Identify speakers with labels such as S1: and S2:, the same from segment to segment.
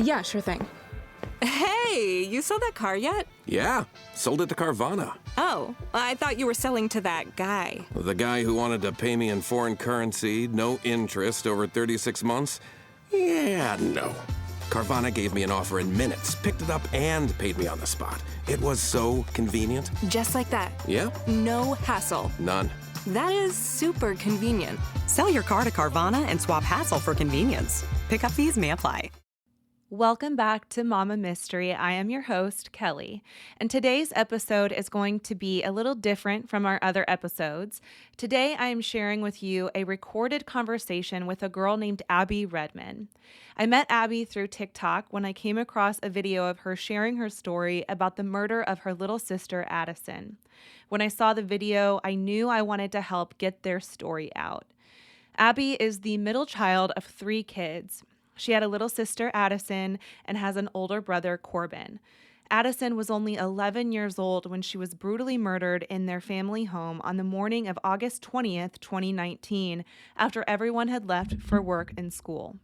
S1: Yeah, sure thing.
S2: Hey, you sold that car yet?
S3: Yeah, sold it to Carvana.
S2: Oh, I thought you were selling to that guy.
S3: The guy who wanted to pay me in foreign currency, no interest, over 36 months? Yeah, no. Carvana gave me an offer in minutes, picked it up, and paid me on the spot. It was so convenient.
S2: Just like that.
S3: Yeah?
S2: No hassle.
S3: None.
S2: That is super convenient.
S4: Sell your car to Carvana and swap hassle for convenience. Pickup fees may apply.
S5: Welcome back to Mama Mystery. I am your host, Kelly, and today's episode is going to be a little different from our other episodes. Today, I am sharing with you a recorded conversation with a girl named Abby Redman. I met Abby through TikTok when I came across a video of her sharing her story about the murder of her little sister, Addison. When I saw the video, I knew I wanted to help get their story out. Abby is the middle child of 3 kids. She had a little sister, Addison, and has an older brother, Corbin. Addison was only 11 years old when she was brutally murdered in their family home on the morning of August 20th, 2019, after everyone had left for work and school.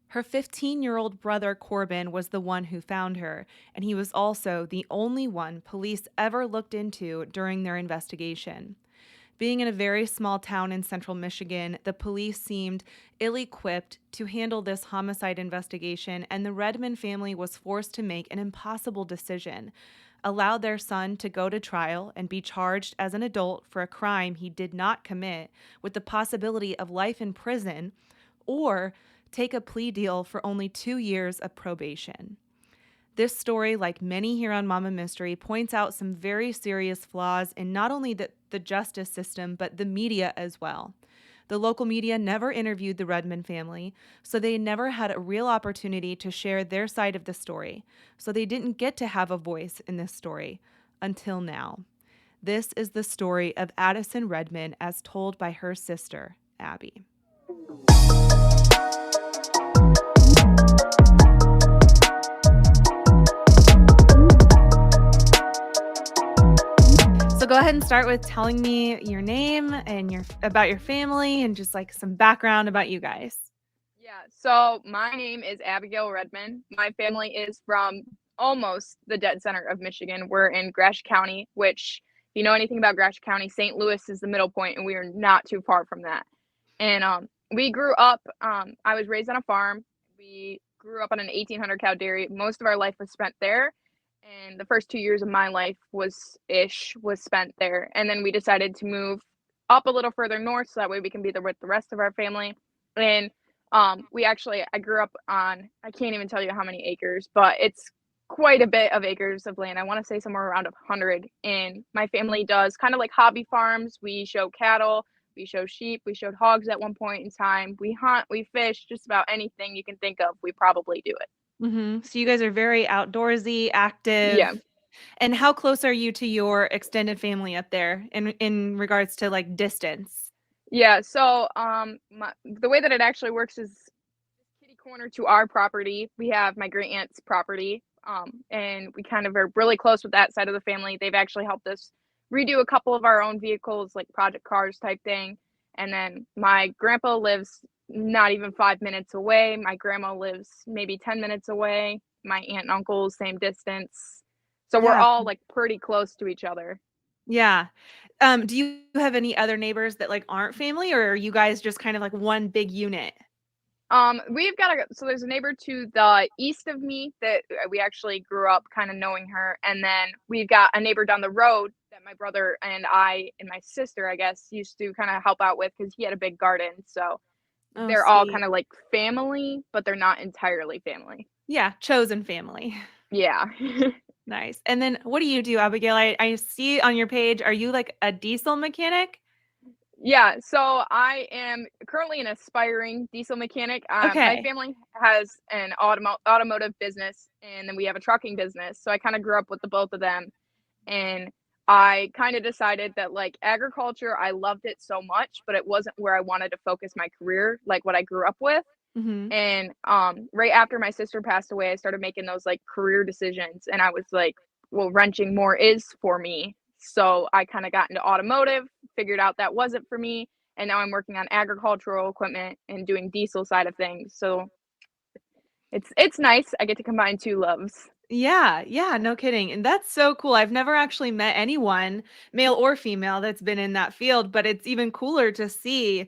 S5: Her 15-year-old brother, Corbin, was the one who found her, and he was also the only one police ever looked into during their investigation. Being in a very small town in central Michigan, the police seemed ill-equipped to handle this homicide investigation, and the Redman family was forced to make an impossible decision: allow their son to go to trial and be charged as an adult for a crime he did not commit, with the possibility of life in prison, or take a plea deal for only 2 years of probation. This story, like many here on Mama Mystery, points out some very serious flaws in not only the justice system, but the media as well. The local media never interviewed the Redman family, so they never had a real opportunity to share their side of the story. So they didn't get to have a voice in this story until now. This is the story of Addison Redman as told by her sister, Abby. So go ahead and start with telling me your name and about your family and just like some background about you guys.
S6: Yeah, so my name is Abigail Redman. My family is from almost the dead center of Michigan. We're in Gratiot County, which, if you know anything about Gratiot County, St. Louis is the middle point, and we are not too far from that. And we grew up, I was raised on a farm. We grew up on an 1,800 cow dairy. Most of our life was spent there. And the first 2 years of my life was spent there. And then we decided to move up a little further north so that way we can be there with the rest of our family. And I grew up on, I can't even tell you how many acres, but it's quite a bit of acres of land. I want to say somewhere around 100. And my family does kind of like hobby farms. We show cattle, we show sheep, we showed hogs at one point in time. We hunt, we fish, just about anything you can think of, we probably do it.
S5: Mm-hmm. So you guys are very outdoorsy, active.
S6: Yeah.
S5: And how close are you to your extended family up there in regards to like distance?
S6: Yeah, so the way that it actually works is kitty corner to our property. We have my great aunt's property, and we kind of are really close with that side of the family. They've actually helped us redo a couple of our own vehicles, like project cars type thing. And then my grandpa lives not even 5 minutes away. My grandma lives maybe 10 minutes away. My aunt and uncle, same distance. So we're all like pretty close to each other.
S5: Yeah. Do you have any other neighbors that like aren't family, or are you guys just kind of like one big unit?
S6: So there's a neighbor to the east of me that we actually grew up kind of knowing her. And then we've got a neighbor down the road that my brother and I and my sister, I guess, used to kind of help out with because he had a big garden. So they're all kind of like family, but they're not entirely family.
S5: Yeah, chosen family.
S6: Yeah.
S5: Nice. And then what do you do, Abigail? I see on your page, are you like a diesel mechanic?
S6: Yeah, so I am currently an aspiring diesel mechanic. My family has an automotive business, and then we have a trucking business. So I kind of grew up with the both of them. And I kind of decided that like agriculture, I loved it so much, but it wasn't where I wanted to focus my career, like what I grew up with.
S5: Mm-hmm.
S6: And right after my sister passed away, I started making those like career decisions, and I was like, well, wrenching more is for me. So I kind of got into automotive, figured out that wasn't for me, and now I'm working on agricultural equipment and doing diesel side of things. So It's nice. I get to combine two loves.
S5: Yeah, yeah, no kidding. And that's so cool. I've never actually met anyone, male or female, that's been in that field, but it's even cooler to see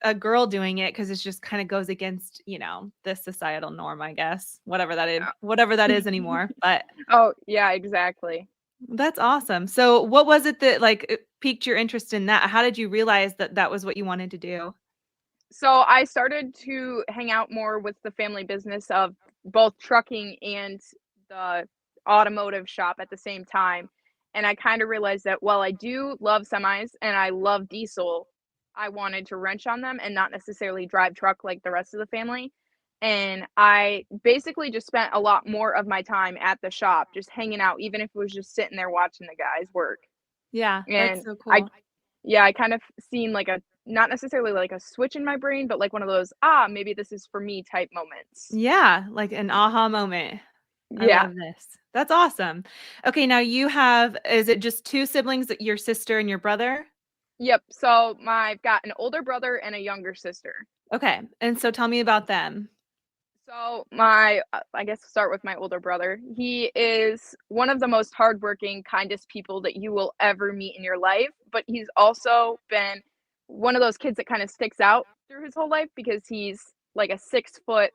S5: a girl doing it because it just kind of goes against, the societal norm, I guess, whatever that is anymore. But
S6: Oh, yeah, exactly.
S5: that's awesome. So what was it that piqued your interest in that? How did you realize that that was what you wanted to do?
S6: So I started to hang out more with the family business of both trucking and the automotive shop at the same time. And I kind of realized that while I do love semis and I love diesel, I wanted to wrench on them and not necessarily drive truck like the rest of the family. And I basically just spent a lot more of my time at the shop, just hanging out, even if it was just sitting there watching the guys work.
S5: Yeah, that's
S6: And
S5: so
S6: I
S5: cool.
S6: yeah, I kind of seen like a not necessarily like a switch in my brain, but like one of those, maybe this is for me type moments.
S5: Yeah, like an aha moment. I
S6: Yeah.
S5: love this. That's awesome. Okay, now is it just two siblings, your sister and your brother?
S6: Yep. So I've got an older brother and a younger sister.
S5: Okay, and so tell me about them.
S6: So I guess start with my older brother. He is one of the most hardworking, kindest people that you will ever meet in your life, but he's also been one of those kids that kind of sticks out through his whole life because he's like a 6 foot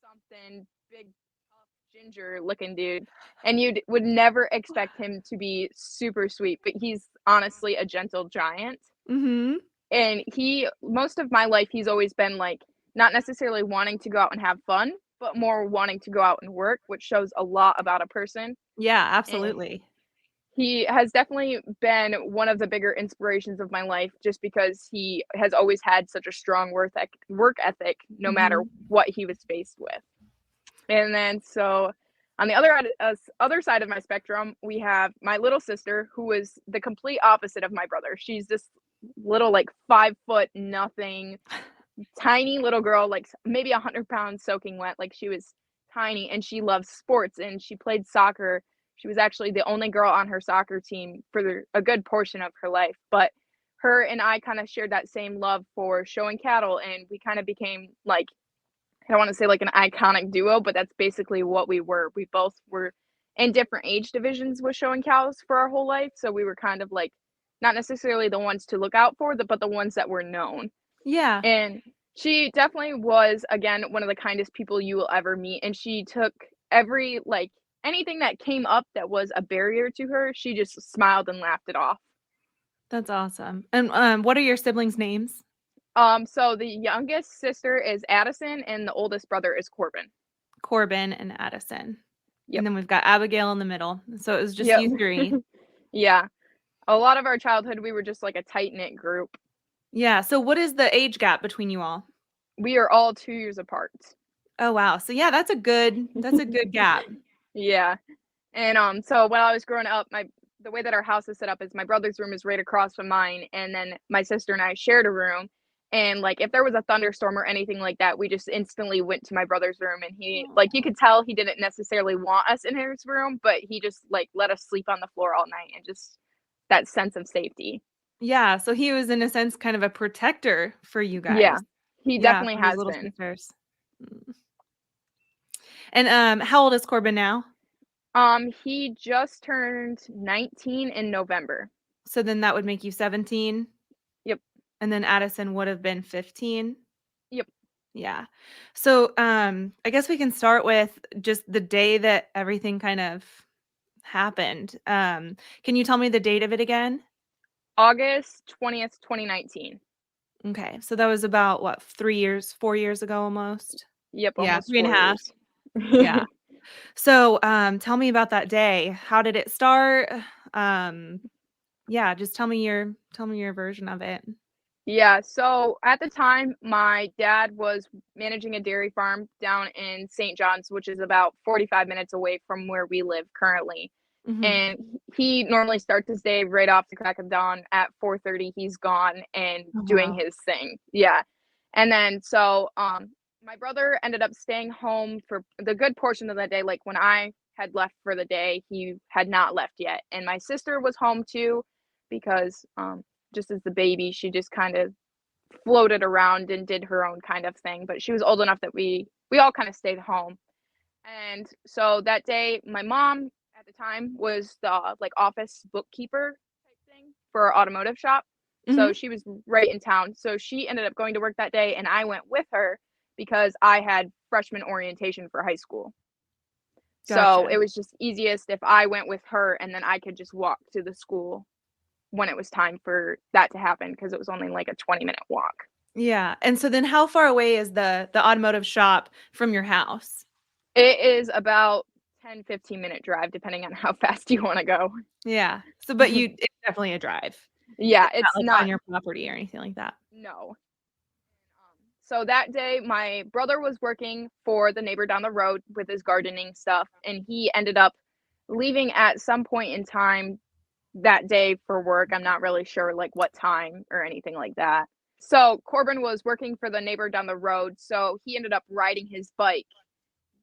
S6: something big, tough, ginger looking dude. And you would never expect him to be super sweet, but he's honestly a gentle giant.
S5: Mhm.
S6: And most of my life, he's always been like, not necessarily wanting to go out and have fun, but more wanting to go out and work, which shows a lot about a person.
S5: Yeah,
S6: And
S5: absolutely.
S6: he has definitely been one of the bigger inspirations of my life just because he has always had such a strong work ethic no matter
S5: Mhm.
S6: what he was faced with. And then so on the other side of my spectrum, we have my little sister who is the complete opposite of my brother. She's this little like 5 foot nothing, tiny little girl, like maybe 100 pounds soaking wet. Like she was tiny and she loves sports and she played soccer. She was actually the only girl on her soccer team for a good portion of her life. But her and I kind of shared that same love for showing cattle, and we kind of became like I don't want to say like an iconic duo, but that's basically what we were. We both were in different age divisions with showing cows for our whole life. So we were kind of like not necessarily the ones to look out for, but the ones that were known.
S5: Yeah,
S6: And she definitely was, again, one of the kindest people you will ever meet. And she took every, like, anything that came up that was a barrier to her, she just smiled and laughed it off.
S5: that's awesome. And what are your siblings' names?
S6: So the youngest sister is Addison and the oldest brother is Corbin.
S5: Corbin and Addison. And
S6: Yep.
S5: then we've got Abigail in the middle. So it was just
S6: Yep.
S5: you three.
S6: Yeah. A lot of our childhood, we were just like a tight-knit group.
S5: Yeah. So what is the age gap between you all?
S6: We are all 2 years apart.
S5: Oh wow. So yeah, that's a good gap.
S6: Yeah. And, so when I was growing up, the way that our house is set up is my brother's room is right across from mine, and then my sister and I shared a room, and, like, if there was a thunderstorm or anything like that, we just instantly went to my brother's room, and you could tell he didn't necessarily want us in his room, but he just, like, let us sleep on the floor all night and just that sense of safety.
S5: Yeah. So he was in a sense kind of a protector for you
S6: Yeah.
S5: guys.
S6: He
S5: Yeah,
S6: definitely
S5: for these
S6: has
S5: little
S6: been.
S5: sisters. Mm. And how old is Corbin now?
S6: He just turned 19 in November.
S5: So then that would make you 17,
S6: Yep.
S5: and then Addison would have been 15.
S6: Yep.
S5: Yeah. So I guess we can start with just the day that everything kind of happened. Can you tell me the date of it again?
S6: August 20th, 2019.
S5: Okay. So that was about what, 3 years, 4 years ago almost?
S6: Yep,
S5: Yeah,
S6: almost
S5: three and a
S6: 4
S5: half.
S6: years.
S5: Yeah. So tell me about that day. How did it start? Um, yeah, just tell me your version of it.
S6: Yeah, so at the time, my dad was managing a dairy farm down in St. John's, which is about 45 minutes away from where we live currently.
S5: Hmm.
S6: And he normally starts his day right off the crack of dawn at 4:30. He's gone and
S5: Oh,
S6: doing
S5: wow.
S6: his thing. Yeah. And then so my brother ended up staying home for the good portion of the day. Like when I had left for the day, he had not left yet. And my sister was home too because just as the baby, she just kind of floated around and did her own kind of thing. But she was old enough that we we all kind of stayed home. And so that day, my mom at the time was the like office bookkeeper type thing for our automotive shop.
S5: Hmm.
S6: So she was right in town. So she ended up going to work that day, and I went with her because I had freshman orientation for high school. So
S5: Gotcha.
S6: it was just easiest if I went with her, and then I could just walk to the school when it was time for that to happen, because it was only like a 20-minute walk.
S5: Yeah. And so then how far away is the automotive shop from your house?
S6: It is about 10-15-minute drive, depending on how fast you want to go.
S5: Yeah. So, but it's definitely a drive.
S6: Yeah,
S5: It's not
S6: it's
S5: like
S6: not,
S5: on your property or anything like that.
S6: no. So that day, my brother was working for the neighbor down the road with his gardening stuff, and he ended up leaving at some point in time that day for work. I'm not really sure like what time or anything like that. So Corbin was working for the neighbor down the road, so he ended up riding his bike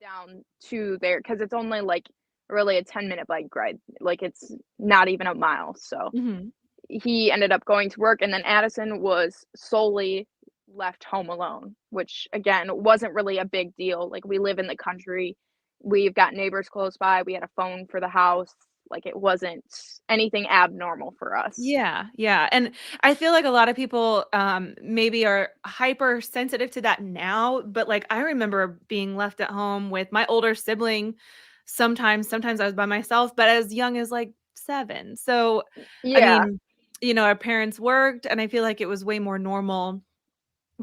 S6: down to there because it's only like really a 10-minute bike ride. Like it's not even a mile. So
S5: Hmm.
S6: he ended up going to work, and then Addison was solely left home alone, which again wasn't really a big deal. Like we live in the country, we've got neighbors close by, we had a phone for the house. Like it wasn't anything abnormal for us.
S5: Yeah, yeah. And I feel like a lot of people maybe are hypersensitive to that now, but like I remember being left at home with my older sibling sometimes I was by myself, but as young as like 7. So, I
S6: Yeah,
S5: mean, our parents worked and I feel like it was way more normal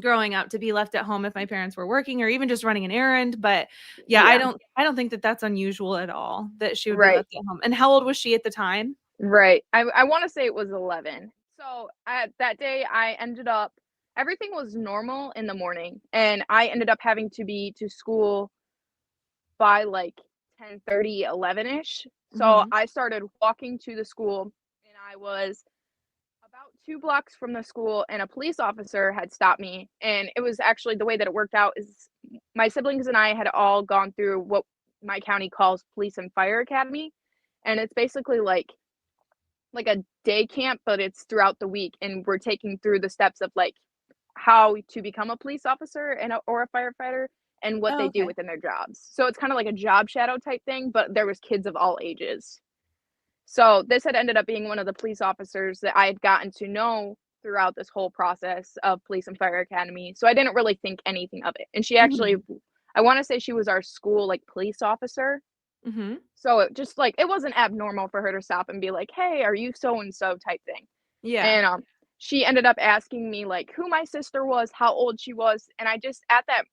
S5: growing up to be left at home if my parents were working or even just running an errand, but yeah, I
S6: yeah,
S5: don't think that that's unusual at all that she would be
S6: right,
S5: left at home. And how old was she at the time?
S6: right. I want to say it was 11. So that day, I ended up, everything was normal in the morning, and I ended up having to be to school by like 10:30, 11ish. So
S5: Mhm.
S6: I started walking to the school, and I was about 2 blocks from the school, and a police officer had stopped me. And it was actually, the way that it worked out is my siblings and I had all gone through what my county calls police and fire academy, and it's basically like a day camp, but it's throughout the week, and we're taking through the steps of like how to become a police officer or a firefighter, and what
S5: Oh,
S6: they do
S5: okay.
S6: within their jobs. So it's kind of like a job shadow type thing, but there was kids of all ages. So this had ended up being one of the police officers that I had gotten to know throughout this whole process of police and fire academy. So I didn't really think anything of it. And she actually,
S5: Mhm.
S6: I want to say she was our school like police officer.
S5: Mhm.
S6: So it just like it wasn't abnormal for her to stop and be like, "Hey, are you so and so?" type thing.
S5: Yeah.
S6: And she ended up asking me like who my sister was, how old she was, and I just at that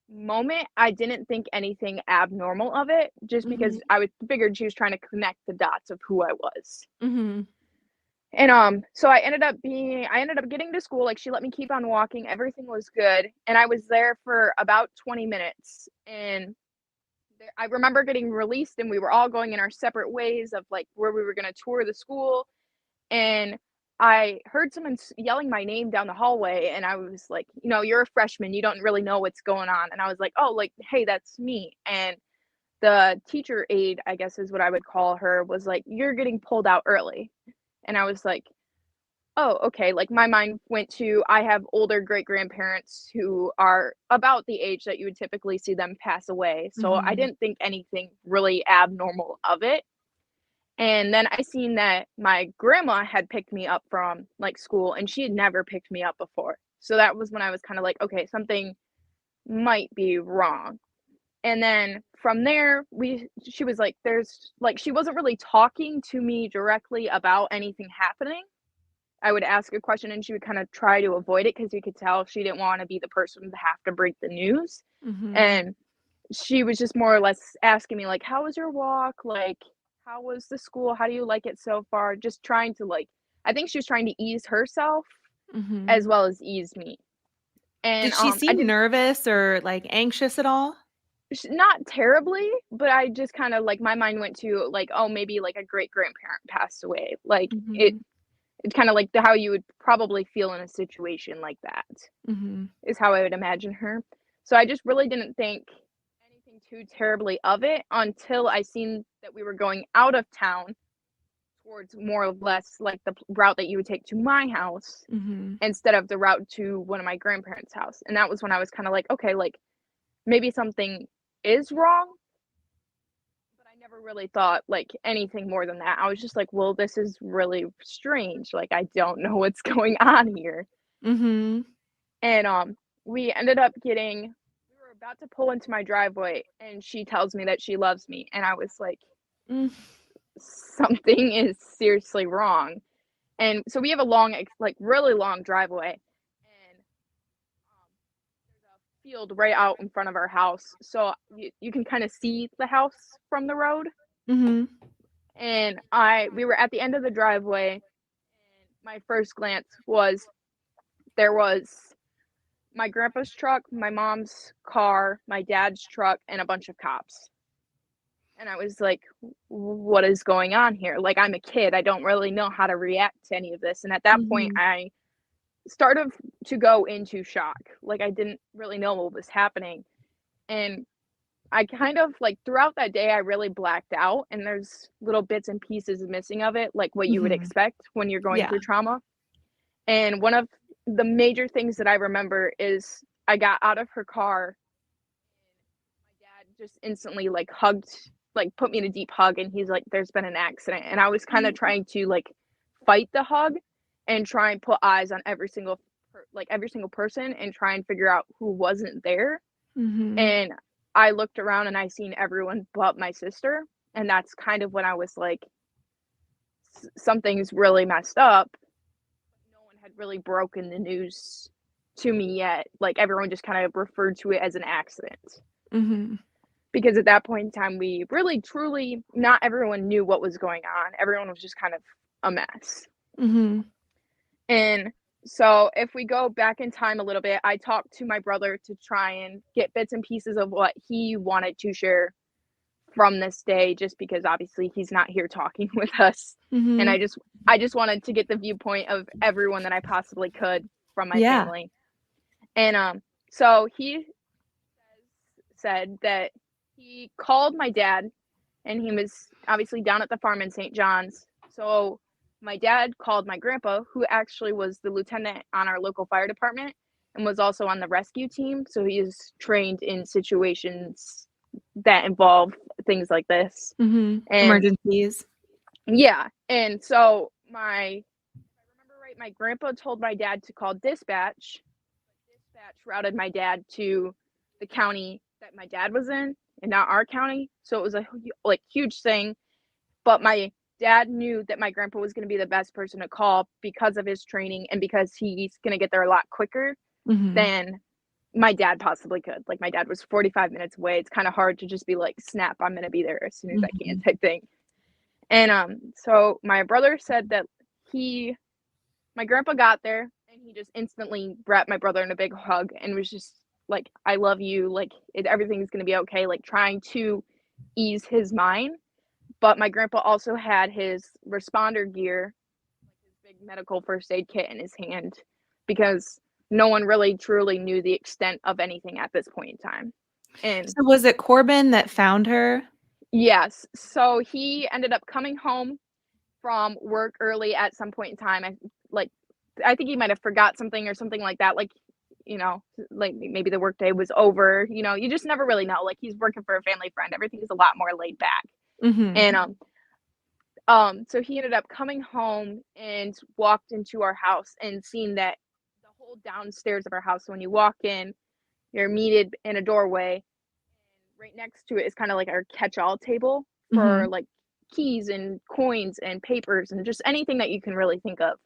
S6: moment I didn't think anything abnormal of it, just because
S5: Mhm.
S6: figured she was trying to connect the dots of who I was.
S5: Mhm.
S6: And so I ended up getting to school, like she let me keep on walking, everything was good, and I was there for about 20 minutes. And I remember getting released, and we were all going in our separate ways of like where we were going to tour the school. And I heard someone yelling my name down the hallway, and I was like, you're a freshman, you don't really know what's going on. And I was like, oh, like, hey, that's me. And the teacher aide, I guess is what I would call her, was like, you're getting pulled out early. And I was like, oh, okay. Like my mind went to, I have older great grandparents who are about the age that you would typically see them pass away. So I
S5: Mhm.
S6: didn't think anything really abnormal of it. And then I seen that my grandma had picked me up from like school, and she had never picked me up before. So that was when I was kind of like, okay, something might be wrong. And then from there, she was like, there's like, she wasn't really talking to me directly about anything happening. I would ask a question, and she would kind of try to avoid it because you could tell she didn't want to be the person to have to break the news.
S5: Mhm.
S6: And she was just more or less asking me like, "How was your walk? Like, how was the school? How do you like it so far?" Just trying to like, I think she was trying to ease herself
S5: Mhm.
S6: as well as ease me. And
S5: Did she
S6: I
S5: seem
S6: didn't,
S5: nervous or like anxious at all?
S6: not terribly, but I just kind of like my mind went to like, oh, maybe like a great grandparent passed away. Like
S5: Mhm.
S6: it's kind of like how you would probably feel in a situation like that.
S5: Mhm.
S6: Is how I would imagine her. So I just really didn't think anything too terribly of it until I seen that we were going out of town towards more or less like the route that you would take to my house
S5: Mhm.
S6: instead of the route to one of my grandparents' house. And that was when I was kind of like, okay, like maybe something is wrong, but I never really thought like anything more than that. I was just like, well, this is really strange. Like, I don't know what's going on here.
S5: Mm-hmm.
S6: And we ended up we were about to pull into my driveway, and she tells me that she loves me, and I was like,
S5: Mm.
S6: something is seriously wrong. And so we have a long, like really long driveway, and there's a field right out in front of our house, so you can kind of see the house from the road.
S5: Mm-hmm.
S6: And we were at the end of the driveway, and my first glance was there was my grandpa's truck, my mom's car, my dad's truck, and a bunch of cops. And I was like, what is going on here? Like, I'm a kid. I don't really know how to react to any of this. And at that point,
S5: Mm-hmm.
S6: I started to go into shock. Like, I didn't really know what was happening. And I kind of like throughout that day, I really blacked out. And there's little bits and pieces missing of it, like what you would
S5: Mm-hmm.
S6: expect when you're going
S5: Yeah.
S6: through trauma. And one of the major things that I remember is I got out of her car. My dad just instantly like put me in a deep hug, and he's like, there's been an accident. And I was kind of trying to like fight the hug and try and put eyes on every single person and try and figure out who wasn't there.
S5: Mm-hmm.
S6: And I looked around and I seen everyone but my sister, and that's kind of when I was like, something's really messed up. No one had really broken the news to me yet. Like, everyone just kind of referred to it as an accident.
S5: Mm-hmm.
S6: Because at that point in time, we really, truly, not everyone knew what was going on. Everyone was just kind of a mess.
S5: Mm-hmm.
S6: And so if we go back in time a little bit, I talked to my brother to try and get bits and pieces of what he wanted to share from this day, just because obviously he's not here talking with us.
S5: Mm-hmm.
S6: And I just wanted to get the viewpoint of everyone that I possibly could from my
S5: Yeah.
S6: family. And so he said that he called my dad, and he was obviously down at the farm in St. John's. So my dad called my grandpa, who actually was the lieutenant on our local fire department and was also on the rescue team. So he is trained in situations that involve things like this.
S5: Mm-hmm.
S6: And
S5: Emergencies.
S6: yeah. And so if I remember right, my grandpa told my dad to call dispatch. Dispatch routed my dad to the county that my dad was in, and not our county. So it was a like huge thing. But my dad knew that my grandpa was going to be the best person to call because of his training and because he's going to get there a lot quicker
S5: Mm-hmm.
S6: than my dad possibly could. Like, my dad was 45 minutes away. It's kind of hard to just be like, snap, I'm going to be there as soon as I can type thing. And so my brother said that my grandpa got there, and he just instantly wrapped my brother in a big hug and was just like, I love you, like, everything's going to be okay, like trying to ease his mind. But my grandpa also had his responder gear, like his big medical first aid kit in his hand, because no one really truly knew the extent of anything at this point in time. And
S5: So was it Corbin that found her?
S6: yes, so he ended up coming home from work early at some point in time. I think he might have forgot something or something like that. Like, like maybe the workday was over. You just never really know. Like, he's working for a family friend. Everything is a lot more laid back.
S5: Mm-hmm.
S6: And so he ended up coming home and walked into our house and seen that the whole downstairs of our house, when you walk in, you're meted in a doorway. And right next to it is kind of like our catch-all table for like keys and coins and papers and just anything that you can really think of.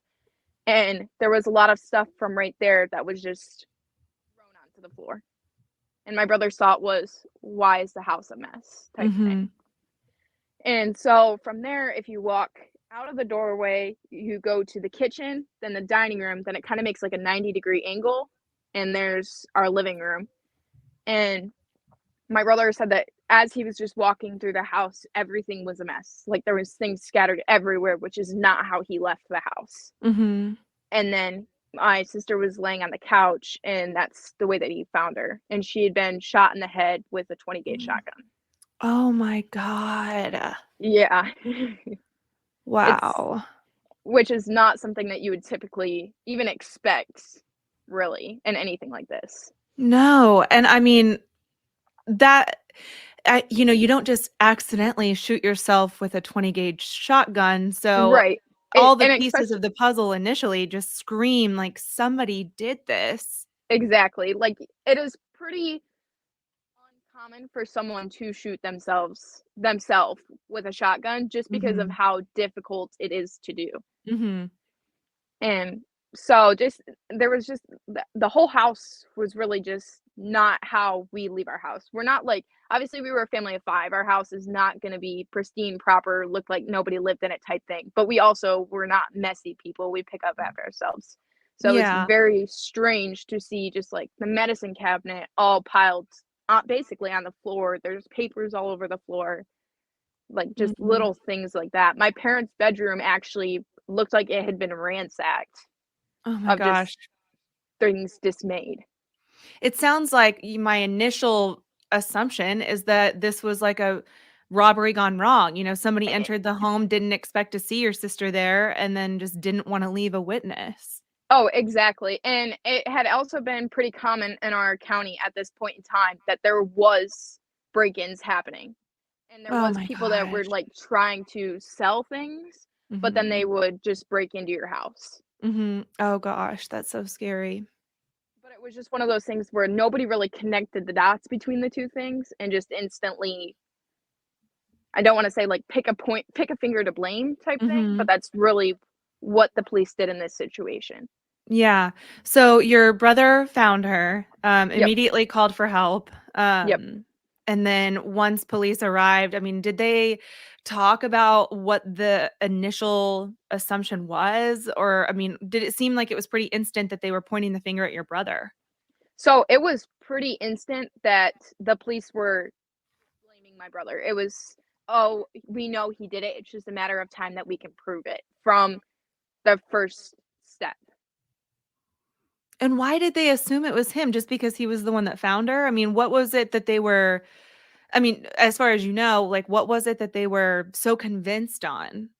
S6: And there was a lot of stuff from right there that was just thrown onto the floor. And my brother's thought was, why is the house a mess type thing. And so from there, if you walk out of the doorway, you go to the kitchen, then the dining room, then it kind of makes like a 90-degree angle, and there's our living room. And my brother said that as he was just walking through the house, everything was a mess. Like, there was things scattered everywhere, which is not how he left the house.
S5: Mm-hmm.
S6: And then my sister was laying on the couch, and that's the way that he found her. And she had been shot in the head with a 20-gauge shotgun.
S5: Oh my God.
S6: Yeah.
S5: Wow.
S6: Which is not something that you would typically even expect, really, in anything like this.
S5: No. And I mean, that you don't just accidentally shoot yourself with a 20 gauge shotgun. So
S6: Right.
S5: all the
S6: And
S5: pieces
S6: especially
S5: of the puzzle initially just scream like somebody did this.
S6: exactly. Like it is pretty uncommon for someone to shoot themselves with a shotgun just because of
S5: Mhm.
S6: how difficult it is to do.
S5: Mhm.
S6: And so just there was just the whole house was really just not how we leave our house. We're not like obviously we were a family of 5. Our house is not going to be pristine, proper, look like nobody lived in it type thing. But we also were not messy people. We pick up after ourselves. So it's
S5: Yeah.
S6: very strange to see just like the medicine cabinet all piled basically on the floor. There's papers all over the floor, like just
S5: Mhm.
S6: little things like that. My parents' bedroom actually looked like it had been ransacked
S5: Oh my
S6: of
S5: gosh.
S6: just things dismayed.
S5: It sounds like my initial assumption is that this was like a robbery gone wrong. Somebody
S6: Eh
S5: entered the home, didn't expect to see your sister there, and then just didn't want to leave a witness.
S6: Oh, exactly, and it had also been pretty common in our county at this point in time that there was break-ins happening, and there
S5: Oh
S6: was
S5: my
S6: people that were,
S5: gosh.
S6: like, trying to sell things, but then they
S5: Mhm.
S6: would just break into your house.
S5: Mhm. Oh gosh, that's so scary.
S6: But it was just one of those things where nobody really connected the dots between the 2 things and just instantly I don't wanna say, like, pick a finger to blame type thing, but
S5: Mhm.
S6: that's really what the police did in this situation.
S5: Yeah. So your brother found her,
S6: Yep,
S5: immediately called for help.
S6: yep.
S5: And then once police arrived, I mean, did they talk about what the initial assumption was? Or, I mean, did it seem like it was pretty instant that they were pointing the finger at your brother?
S6: So, it was pretty instant that the police were blaming my brother. It was, "Oh, we know he did it, it's just a matter of time that we can prove it," from the first step.
S5: And why did they assume it was him? Just because he was the one that found her? I mean, what was it that they were, I mean, as far as you know, like, what was it that they were so convinced on?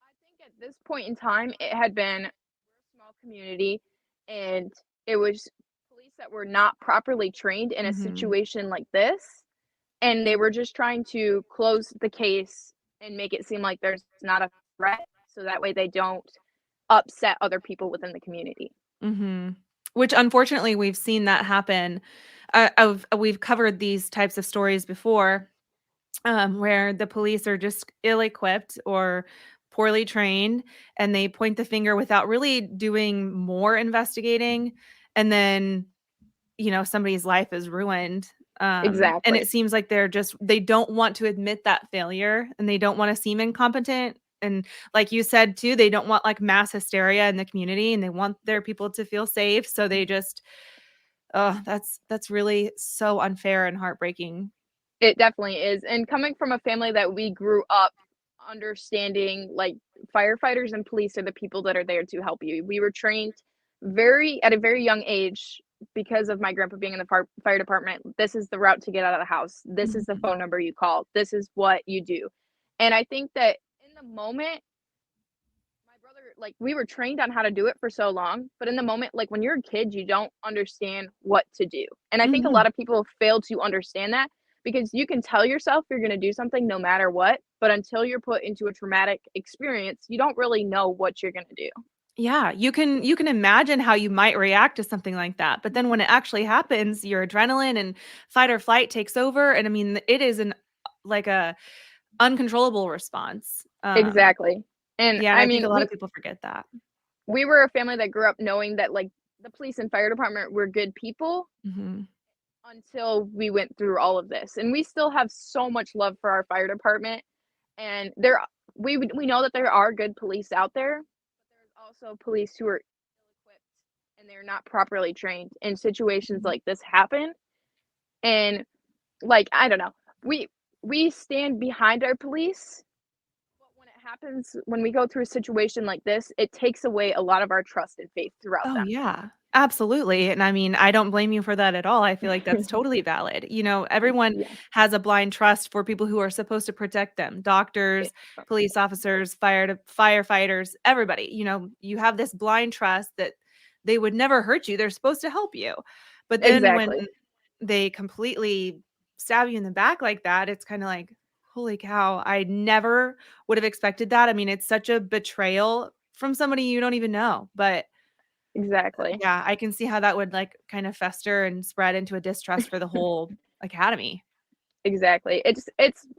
S6: I think at this point in time, it had been a small community, and it was police that were not properly trained in a
S5: Mhm.
S6: situation like this, and they were just trying to close the case and make it seem like there's not a threat, so that way they don't upset other people within the community.
S5: Mhm. Which unfortunately we've seen that happen. We've covered these types of stories before, where the police are just ill-equipped or poorly trained, and they point the finger without really doing more investigating, and then, somebody's life is ruined. And it
S6: Exactly.
S5: seems like they don't want to admit that failure, and they don't wanna seem incompetent, and like you said too, they don't want, like, mass hysteria in the community, and they want their people to feel safe, so they just oh, that's really so unfair and heartbreaking.
S6: It definitely is, and coming from a family that we grew up understanding, like, firefighters and police are the people that are there to help you. We were trained very at a very young age because of my grandpa being in the fire department, this is the route to get out of the house. This is the
S5: Mhm.
S6: phone number you call. This is what you do. And I think that in the moment, my brother like, we were trained on how to do it for so long, but in the moment, like, when you're a kid, you don't understand what to do. And I think a
S5: Mhm.
S6: lot of people fail to understand that because you can tell yourself you're gonna do something no matter what, but until you're put into a traumatic experience, you don't really know what you're gonna do.
S5: Yeah, you can imagine how you might react to something like that, but then when it actually happens, your adrenaline and fight or flight takes over, and I mean, it is like a uncontrollable response.
S6: Exactly. And,
S5: Yeah, and
S6: I
S5: I think
S6: mean,
S5: a lot of people forget that.
S6: we were a family that grew up knowing that, like, the police and fire department were good people
S5: Mhm.
S6: until we went through all of this, and we still have so much love for our fire department, and we know that there are good police out there, but there's also police who are ill-equipped and they're not properly trained, and situations
S5: Mhm.
S6: like this happen, and, like, I don't know, we we stand behind our police, but when we go through a situation like this, it takes away a lot of our trust and faith throughout
S5: Oh,
S6: them.
S5: yeah. Absolutely, and I mean, I don't blame you for that at all. I feel like that's totally valid. Everyone
S6: Yeah.
S5: has a blind trust for people who are supposed to protect them.
S6: It
S5: Doctors, police officers, firefighters, everybody. You have this blind trust that they would never hurt you. They're supposed to help you. But then when
S6: exactly.
S5: they completely stab you in the back like that, it's kind of like, holy cow, I never would have expected that. I mean, it's such a betrayal from somebody you don't even know. But
S6: Exactly.
S5: yeah, I can see how that would like kind of fester and spread into a distrust for the whole academy.
S6: Exactly. It's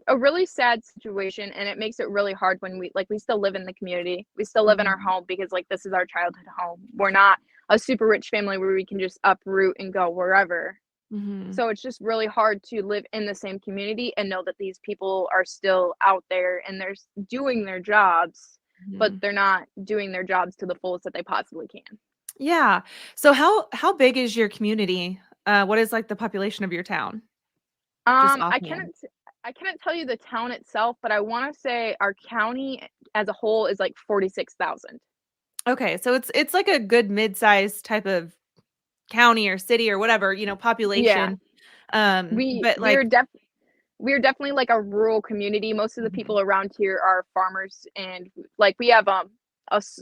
S6: a really sad situation, and it makes it really hard when we still live in the community. We still live in our
S5: Mhm.
S6: home because like this is our childhood home. We're not a super rich family where we can just uproot and go wherever.
S5: Mhm.
S6: So it's just really hard to live in the same community and know that these people are still out there and doing their jobs, but
S5: Mhm.
S6: they're not doing their jobs to the fullest that they possibly can.
S5: Yeah. So how big is your community? What is like the population of your town? Just
S6: Um, I
S5: offhand.
S6: cannot I cannot tell you the town itself, but I wanna say our county as a whole is, like, 46,000.
S5: Okay, so it's like a good mid-sized type of county or city or whatever,
S6: Yeah.
S5: population.
S6: We
S5: But
S6: we're
S5: like
S6: def we're definitely, like, a rural community. Most of the
S5: Mhm.
S6: people around here are farmers, and, like, we have, a s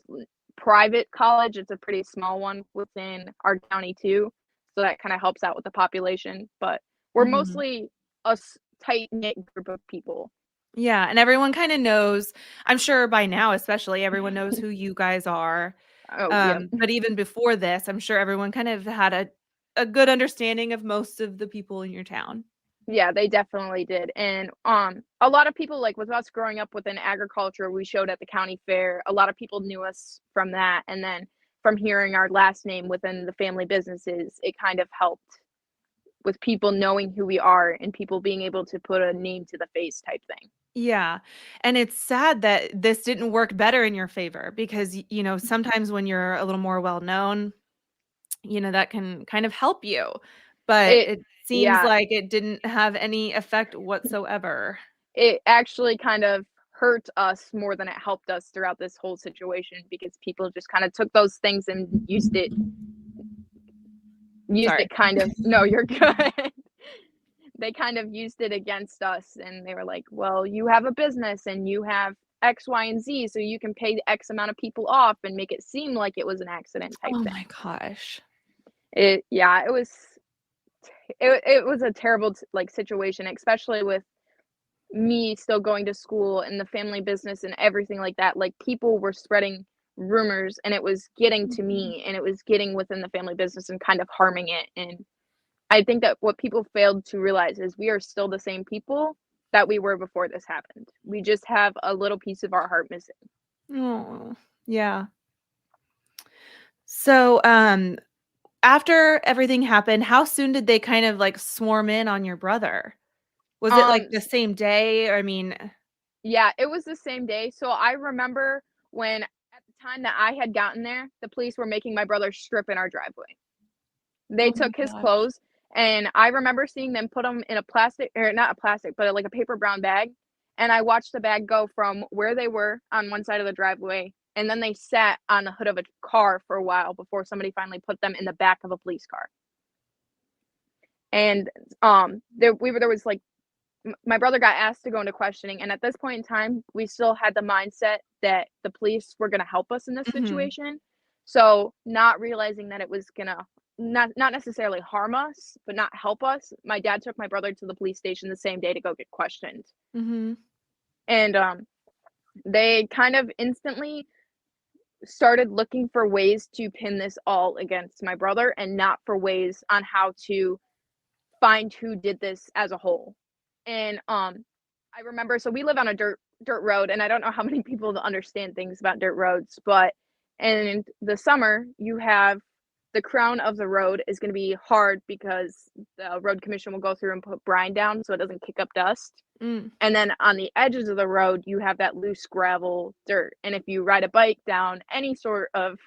S6: private college. It's a pretty small one within our county too, so that kinda helps out with the population, but we're
S5: Mhm.
S6: mostly a tight-knit group of people.
S5: Yeah, and everyone kinda knows, I'm sure by now especially, everyone knows who you guys are.
S6: Oh, yep.
S5: But even before this, I'm sure everyone kind of had a good understanding of most of the people in your town.
S6: Yeah, they definitely did, and, a lot of people, like, with us growing up within agriculture, we showed at the county fair, a lot of people knew us from that, and then from hearing our last name within the family businesses, it kind of helped with people knowing who we are and people being able to put a name to the face type thing.
S5: Yeah, and it's sad that this didn't work better in your favor because, sometimes when you're a little more well known, that can kind of help you, but
S6: It
S5: it seems
S6: yeah,
S5: like it didn't have any effect whatsoever.
S6: it actually kind of hurt us more than it helped us throughout this whole situation because people just kinda took those things and used
S5: Sorry.
S6: it kind of no, you're good. They kind of used it against us and they were like, "Well, you have a business and you have X, Y, and Z, so you can pay X amount of people off and make it seem like it was an accident type
S5: Oh
S6: thing."
S5: my gosh.
S6: It was a terrible like situation, especially with me still going to school and the family business and everything like that. Like people were spreading rumors and it was getting to
S5: Mhm.
S6: me and it was getting within the family business and kind of harming it. And I think that what people failed to realize is we are still the same people that we were before this happened. We just have a little piece of our heart missing.
S5: Oh, yeah. So, after everything happened, how soon did they kind of, like, swarm in on your brother? Was it, like, the
S6: S
S5: same day? I mean
S6: yeah, it was the same day. So I remember when at the time that I had gotten there, the police were making my brother strip in our driveway. They
S5: Oh my
S6: took his
S5: gosh.
S6: clothes, and I remember seeing them put them in a plastic or not a plastic, but like a paper brown bag, and I watched the bag go from where they were on one side of the driveway, and then they sat on the hood of a car for a while before somebody finally put them in the back of a police car. And, there was, like my brother got asked to go into questioning, and at this point in time, we still had the mindset that the police were gonna help us in this
S5: Mhm.
S6: situation. So, not realizing that it was gonna not necessarily harm us, but not help us, my dad took my brother to the police station the same day to go get questioned.
S5: Mhm.
S6: And, they kind of instantly started looking for ways to pin this all against my brother and not for ways on how to find who did this as a whole. And, I remember so we live on a dirt road, and I don't know how many people understand things about dirt roads, but in the summer, you have the crown of the road is gonna be hard because the road commission will go through and put brine down so it doesn't kick up dust.
S5: Mm.
S6: And then on the edges of the road, you have that loose gravel dirt, and if you ride a bike down any sort of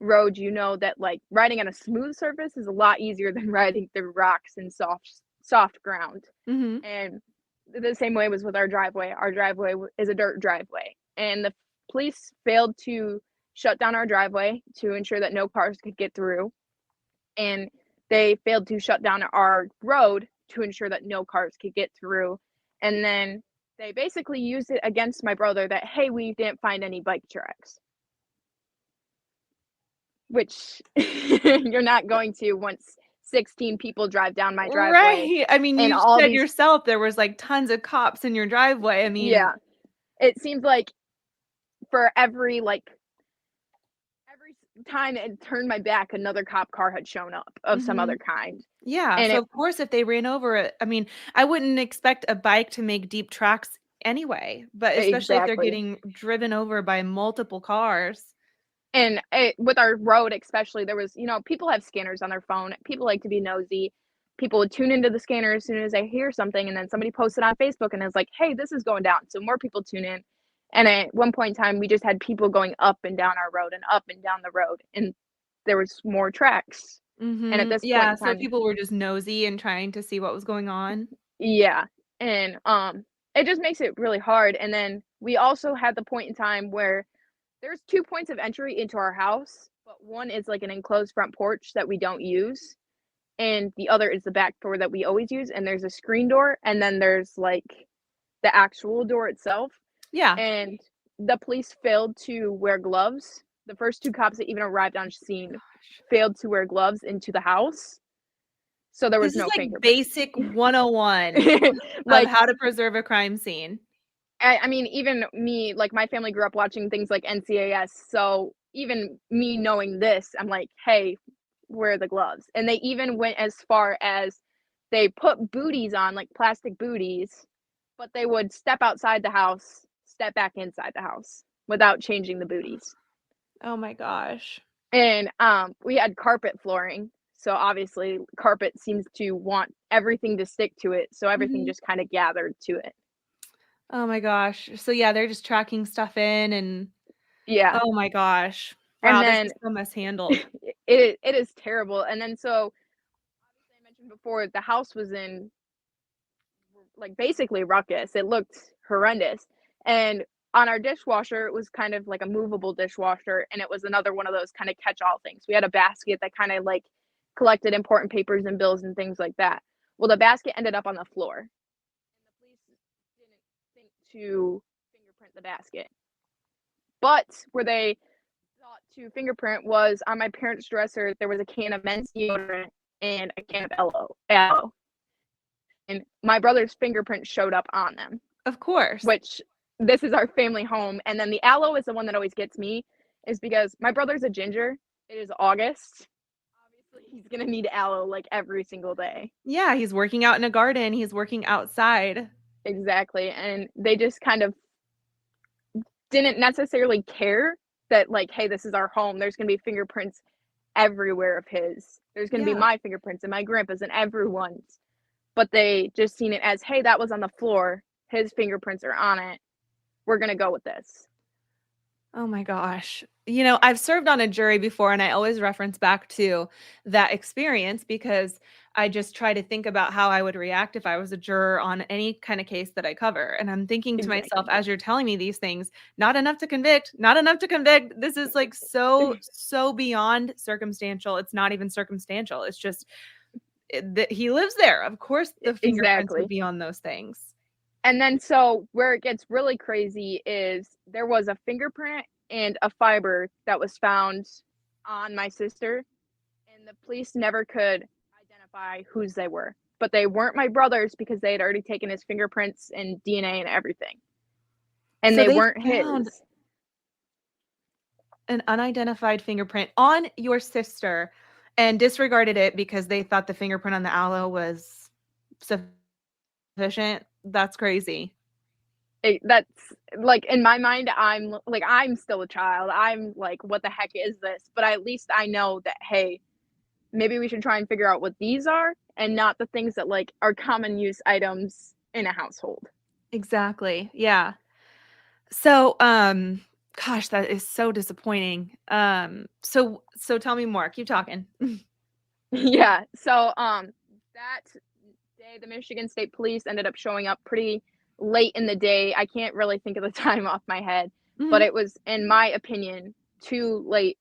S6: road, you know that, like, riding on a smooth surface is a lot easier than riding through rocks and soft ground.
S5: Mhm.
S6: And the same way was with our driveway. Our driveway is a dirt driveway, and the police failed to shut down our driveway to ensure that no cars could get through, and they failed to shut down our road to ensure that no cars could get through. And then they basically used it against my brother that, hey, we didn't find any bike tracks, which you're not going to once 16 people drive down my driveway.
S5: Right. I mean,
S6: And
S5: you
S6: all
S5: said
S6: these,
S5: yourself there was like tons of cops in your driveway. I mean,
S6: yeah, it seems like for every time it turned my back, another cop car had shown up of some
S5: mhm.
S6: other kind.
S5: Yeah,
S6: And
S5: so
S6: it
S5: of course if they ran over it, I mean, I wouldn't expect a bike to make deep tracks anyway, but especially if they're
S6: exactly.
S5: getting driven over by multiple cars.
S6: And with our road, especially, there was, people have scanners on their phone. People like to be nosy. People would tune into the scanner as soon as they hear something, and then somebody posted on Facebook and is like, "Hey, this is going down." So more people tune in. And at one point in time, we just had people going up and down our road and up and down the road, and there was more tracks. And at
S5: Mhm.
S6: this point
S5: Yeah,
S6: in
S5: so
S6: time,
S5: people were just nosy and trying to see what was going on.
S6: yeah, and it just makes it really hard. And then we also had the point in time where there's 2 points of entry into our house, but one is like an enclosed front porch that we don't use, and the other is the back door that we always use, and there's a screen door, and then there's, like, the actual door itself,
S5: Yeah.
S6: and the police failed to wear gloves. The first 2 cops that even arrived on scene failed to wear gloves into the house, so there was
S5: This is
S6: no
S5: like
S6: fingerprints.
S5: basic 101 of
S6: Like,
S5: how to preserve a crime scene.
S6: I mean, even me, like, my family grew up watching things like NCAS, so even me knowing this, I'm like, "Hey, wear the gloves." And they even went as far as they put booties on, like plastic booties, but they would step outside the house, step back inside the house without changing the booties.
S5: Oh my gosh.
S6: And, we had carpet flooring, so obviously carpet seems to want everything to stick to it, so everything
S5: Mhm.
S6: just kinda gathered to it.
S5: Oh my gosh. So yeah, they're just tracking stuff in and
S6: Yeah.
S5: oh my gosh.
S6: And
S5: Wow, this
S6: then
S5: is so mishandled.
S6: it is terrible. And then so obviously I mentioned before the house was in like basically ruckus. It looked horrendous. And on our dishwasher, it was kind of like a movable dishwasher, and it was another one of those kind of catch-all things. We had a basket that kind of like collected important papers and bills and things like that. Well, the basket ended up on the floor, and the police didn't think to fingerprint the basket. But where they thought to fingerprint was on my parents' dresser. There was a can of men's deodorant and a can of aloe, and my brother's fingerprint showed up on them.
S5: Of course.
S6: Which this is our family home, and then the aloe is the one that always gets me, is because my brother's a ginger. It is August. Obviously, he's gonna need aloe like every single day.
S5: Yeah, he's working out in a garden, he's working outside.
S6: Exactly, and they just kind of didn't necessarily care that like, hey, this is our home. There's gonna be fingerprints everywhere of his. There's gonna be
S5: Yeah.
S6: my fingerprints and my grandpa's and everyone's. But they just seen it as, hey, that was on the floor. His fingerprints are on it. We're gonna go with this.
S5: Oh my gosh. You know, I've served on a jury before and I always reference back to that experience because I just try to think about how I would react if I was a juror on any kind of case that I cover. And I'm thinking to myself,
S6: Exactly.
S5: as you're telling me these things, not enough to convict, not enough to convict. This is like so beyond circumstantial. It's not even circumstantial. It's just that he lives there. Of course, the fingerprints would
S6: Exactly.
S5: be on those things.
S6: And then so where it gets really crazy is there was a fingerprint and a fiber that was found on my sister, and the police never could identify whose they were. But they weren't my brother's because they had already taken his fingerprints and DNA and everything. And
S5: So
S6: they
S5: they
S6: weren't
S5: found
S6: his.
S5: an unidentified fingerprint on your sister and disregarded it because they thought the fingerprint on the aloe was sufficient. That's crazy.
S6: That's like in my mind, I'm still a child. I'm like, what the heck is this? But at least I know that, hey, maybe we should try and figure out what these are and not the things that like are common use items in a household.
S5: Exactly. Yeah. So, gosh, that is so disappointing. So tell me more. Keep talking.
S6: Yeah. So that day the Michigan State Police ended up showing up pretty late in the day. I can't really think of the time off my head, but
S5: Mhm.
S6: it was in my opinion too late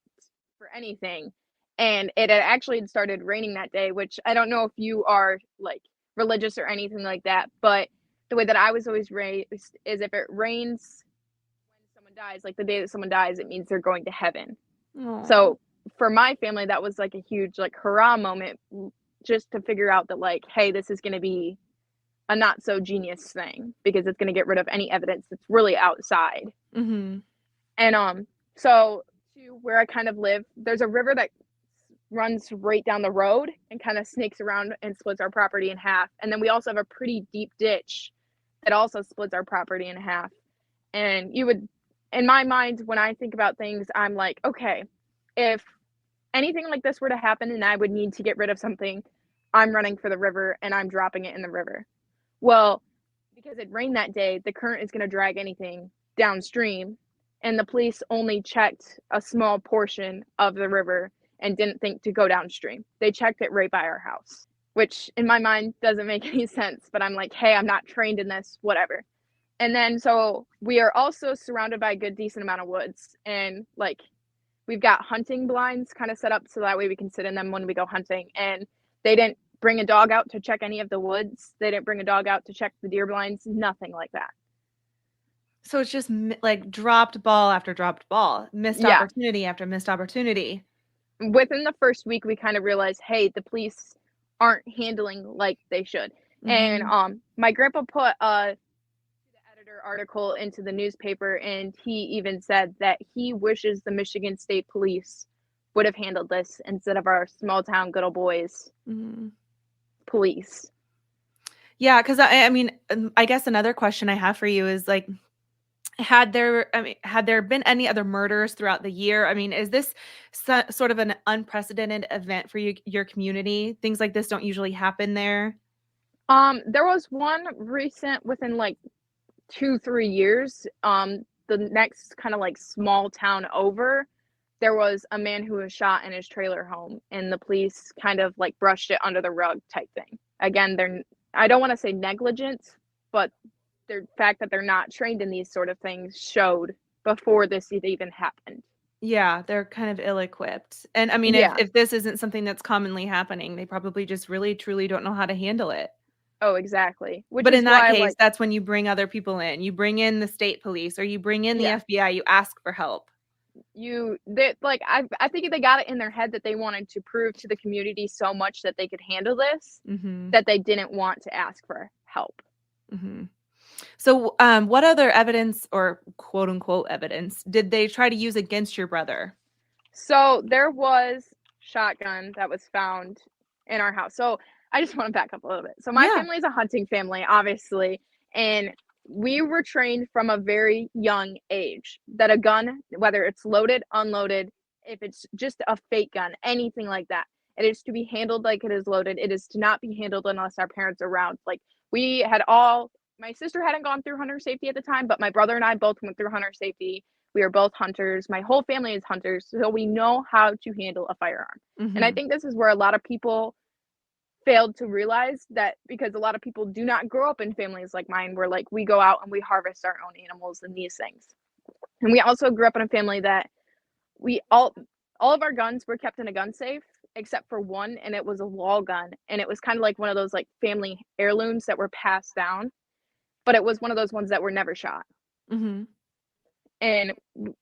S6: for anything. And it had actually had started raining that day, which I don't know if you are like religious or anything like that, but the way that I was always raised is if it rains when someone dies, like the day that someone dies, it means they're going to heaven.
S5: Aw.
S6: So for my family, that was like a huge like hurrah moment just to figure out that, like, hey, this is going to be a not so genius thing because it's going to get rid of any evidence that's really outside.
S5: Mm-hmm.
S6: And so to where I kind of live, there's a river that runs right down the road and kind of snakes around and splits our property in half. And then we also have a pretty deep ditch that also splits our property in half. And you would, in my mind, when I think about things, I'm like, okay, if anything like this were to happen and I would need to get rid of something, I'm running for the river and I'm dropping it in the river. Well, because it rained that day, the current is going to drag anything downstream. And the police only checked a small portion of the river and didn't think to go downstream. They checked it right by our house, which in my mind doesn't make any sense. But I'm like, hey, I'm not trained in this, whatever. And then so we are also surrounded by a good decent amount of woods. And like we've got hunting blinds kind of set up so that way we can sit in them when we go hunting. And they didn't bring a dog out to check any of the woods. They didn't bring a dog out to check the deer blinds, nothing like that.
S5: So it's just like dropped ball after dropped ball, missed
S6: Yeah.
S5: opportunity after missed opportunity.
S6: Within the first week, we kind of realized, hey, the police aren't handling like they should. And my grandpa put the editor article into the newspaper, and he even said that he wishes the Michigan State Police would have handled this instead of our small town good old boys police.
S5: Yeah, because I mean, I guess another question I have for you is like, had there been any other murders throughout the year? I mean, is this sort of an unprecedented event for your community? Things like this don't usually happen there.
S6: There was one recent within like 2-3 years. The next kind of like small town over, there was a man who was shot in his trailer home, and the police kind of like brushed it under the rug type thing. Again, I don't want to say negligence, but the fact that they're not trained in these sort of things showed before this even happened.
S5: Yeah, they're kind of ill-equipped. And I mean,
S6: Yeah.
S5: if this isn't something that's commonly happening, they probably just really truly don't know how to handle it.
S6: Oh, exactly. Which
S5: But
S6: is
S5: in that
S6: why,
S5: case,
S6: like,
S5: that's when you bring other people in. You bring in the state police or you bring in the
S6: yeah,
S5: FBI, you ask for help.
S6: I think they got it in their head that they wanted to prove to the community so much that they could handle this that they didn't want to ask for help.
S5: So, what other evidence or quote unquote evidence did they try to use against your brother?
S6: So there was shotgun that was found in our house. So I just want to back up a little bit. So my
S5: Yeah.
S6: family is a hunting family, obviously, and we were trained from a very young age that a gun, whether it's loaded, unloaded, if it's just a fake gun, anything like that, it is to be handled like it is loaded. It is to not be handled unless our parents are around. Like my sister hadn't gone through hunter safety at the time, but my brother and I both went through hunter safety. We are both hunters. My whole family is hunters, so we know how to handle a firearm. And I think this is where a lot of people failed to realize that, because a lot of people do not grow up in families like mine where like we go out and we harvest our own animals and these things. And we also grew up in a family that we all of our guns were kept in a gun safe except for one, and it was a wall gun, and it was kind of like one of those like family heirlooms that were passed down, but it was one of those ones that were never shot. And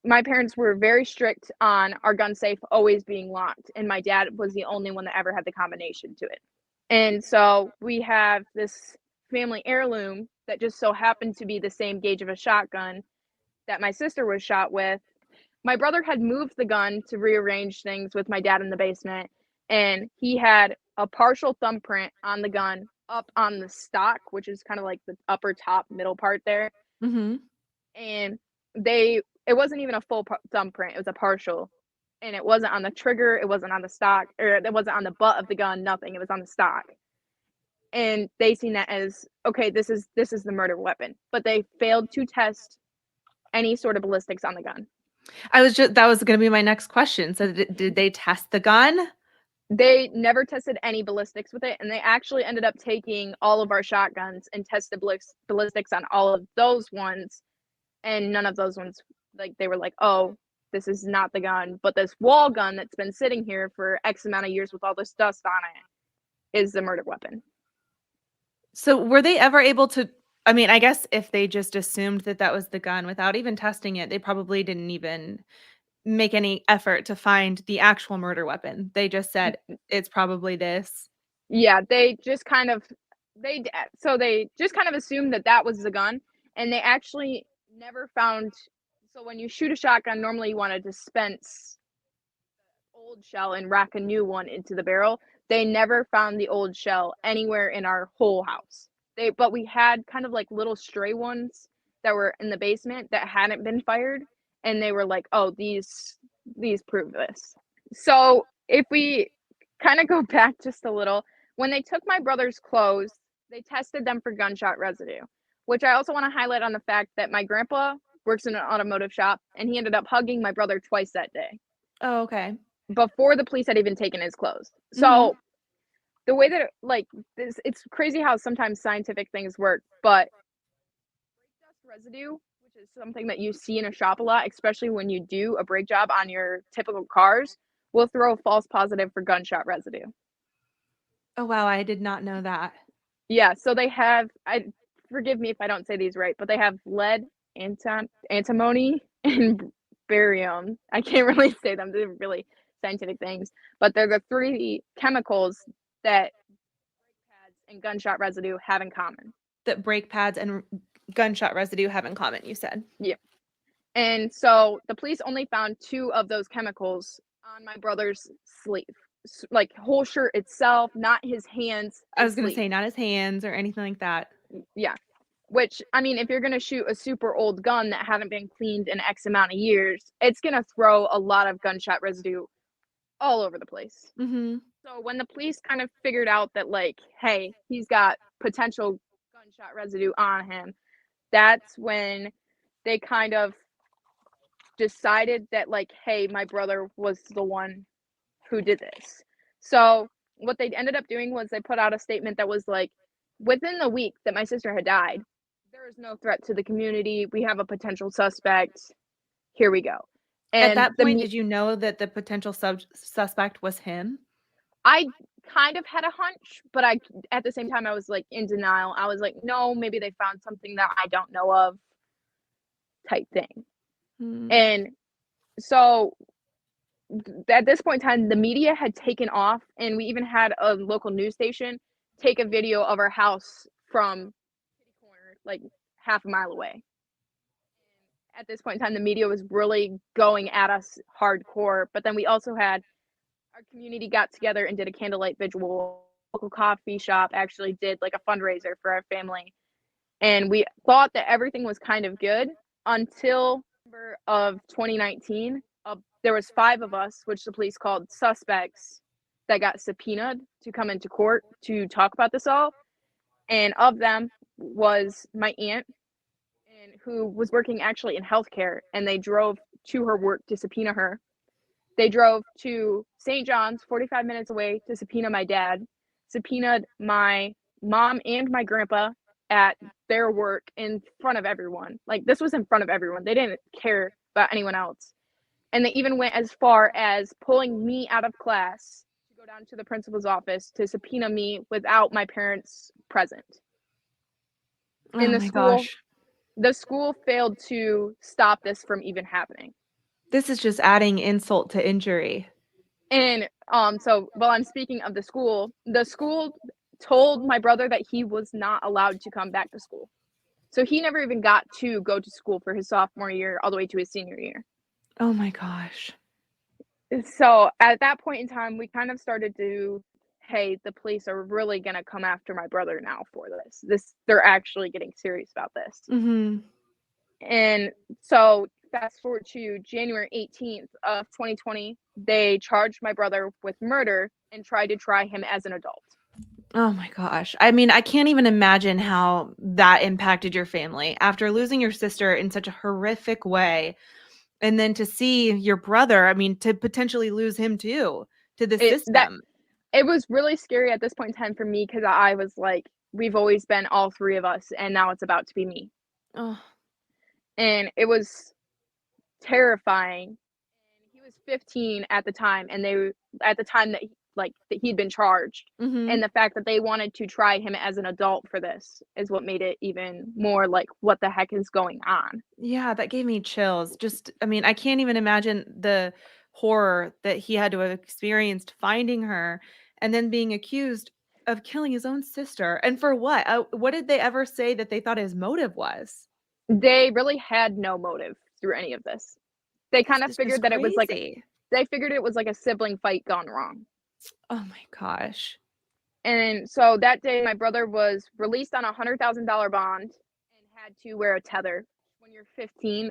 S6: my parents were very strict on our gun safe always being locked, and my dad was the only one that ever had the combination to it. And so we have this family heirloom that just so happened to be the same gauge of a shotgun that my sister was shot with. My brother had moved the gun to rearrange things with my dad in the basement, and he had a partial thumbprint on the gun up on the stock, which is kind of like the upper top middle part there. And it wasn't even a full thumbprint, it was a partial, and it wasn't on the trigger, it wasn't on the stock, or it wasn't on the butt of the gun, nothing, it was on the stock. And they seen that as, okay, this is the murder weapon, but they failed to test any sort of ballistics on the gun.
S5: That was going to be my next question. So did they test the gun?
S6: They never tested any ballistics with it, and they actually ended up taking all of our shotguns and tested ballistics on all of those ones, and none of those ones, like, they were like, oh, this is not the gun, but this wall gun that's been sitting here for X amount of years with all this dust on it is the murder weapon.
S5: So were they ever able to, I mean, I guess if they just assumed that was the gun without even testing it, they probably didn't even make any effort to find the actual murder weapon. They just said, it's probably this.
S6: Yeah, they just kind of they just kind of assumed that that was the gun, and they actually never found. So when you shoot a shotgun, normally you want to dispense old shell and rack a new one into the barrel. They never found the old shell anywhere in our whole house. But we had kind of like little stray ones that were in the basement that hadn't been fired, and they were like, "Oh, these prove this." So if we kind of go back just a little, when they took my brother's clothes, they tested them for gunshot residue, which I also want to highlight on the fact that my grandpa works in an automotive shop, and he ended up hugging my brother twice that day
S5: Oh, okay.
S6: before the police had even taken his clothes.
S5: Mhm.
S6: So the way that this, it's crazy how sometimes scientific things work, but brake dust residue, which is something that you see in a shop a lot, especially when you do a brake job on your typical cars, will throw a false positive for gunshot residue.
S5: Oh, wow, I did not know that.
S6: Yeah, so they have, I forgive me if I don't say these right, but they have lead, antimony, and barium. I can't really say them. They're really scientific things, but they're the three chemicals that pads and gunshot residue have in common.
S5: That brake pads and gunshot residue have in common, you said.
S6: Yeah. And so the police only found 2 of those chemicals on my brother's sleeve. Like whole shirt itself, not his hands
S5: I
S6: and
S5: was gonna
S6: sleeve.
S5: say not his hands or anything like that.
S6: Yeah. Which, I mean, if you're gonna shoot a super old gun that hadn't been cleaned in X amount of years, it's gonna throw a lot of gunshot residue all over the place.
S5: Mhm.
S6: So when the police kind of figured out that, like, hey, he's got potential gunshot residue on him, that's when they kind of decided that, like, hey, my brother was the one who did this. So what they ended up doing was they put out a statement that was like, within the week that my sister had died, there is no threat to the community. We have a potential suspect. Here we go.
S5: At
S6: And
S5: that point, did you know that the potential suspect was him?
S6: I kind of had a hunch, but I at the same time I was like in denial. I was like, no, maybe they found something that I don't know of type thing.
S5: Mm.
S6: And so at this point in time, the media had taken off, and we even had a local news station take a video of our house from kitty corner, like half a mile away. At this point in time, the media was really going at us hardcore. But then we also had our community got together and did a candlelight vigil. Local coffee shop actually did like a fundraiser for our family, and we thought that everything was kind of good until November of 2019. There was 5 of us, which the police called suspects, that got subpoenaed to come into court to talk about this all. And of them was my aunt, and who was working actually in healthcare, and they drove to her work to subpoena her. They drove to St. John's, 45 minutes away, to subpoena my dad, subpoenaed my mom and my grandpa at their work in front of everyone. Like, this was in front of everyone. They didn't care about anyone else. And they even went as far as pulling me out of class to go down to the principal's office to subpoena me without my parents present.
S5: Oh
S6: In
S5: my gosh.
S6: the school failed to stop this from even happening.
S5: This is just adding insult to injury.
S6: And so while I'm speaking of the school told my brother that he was not allowed to come back to school. So he never even got to go to school for his sophomore year all the way to his senior year.
S5: Oh my gosh.
S6: So at that point in time, we kind of started to, hey, the police are really going to come after my brother now for this. They're actually getting serious about this.
S5: Mhm.
S6: And so fast forward to January 18th of 2020, they charged my brother with murder and tried to try him as an adult.
S5: Oh my gosh. I mean, I can't even imagine how that impacted your family after losing your sister in such a horrific way. And then to see your brother, I mean, to potentially lose him too to the system.
S6: It was really scary at this point in time for me, because I was like, we've always been all 3 of us, and now it's about to be me.
S5: Oh.
S6: And it was terrifying. And he was 15 at the time, and at the time that he'd been charged.
S5: Mhm.
S6: And the fact that they wanted to try him as an adult for this is what made it even more like, what the heck is going on?
S5: Yeah, that gave me chills. Just, I mean, I can't even imagine the horror that he had to have experienced finding her and then being accused of killing his own sister. And for what? What did they ever say that they thought his motive was?
S6: They really had no motive through any of this. They
S5: This
S6: kind of
S5: is just
S6: figured that it was like
S5: crazy.
S6: they figured it was like a sibling fight gone wrong.
S5: Oh my gosh.
S6: And so that day, my brother was released on a $100,000 bond and had to wear a tether. When you're 15,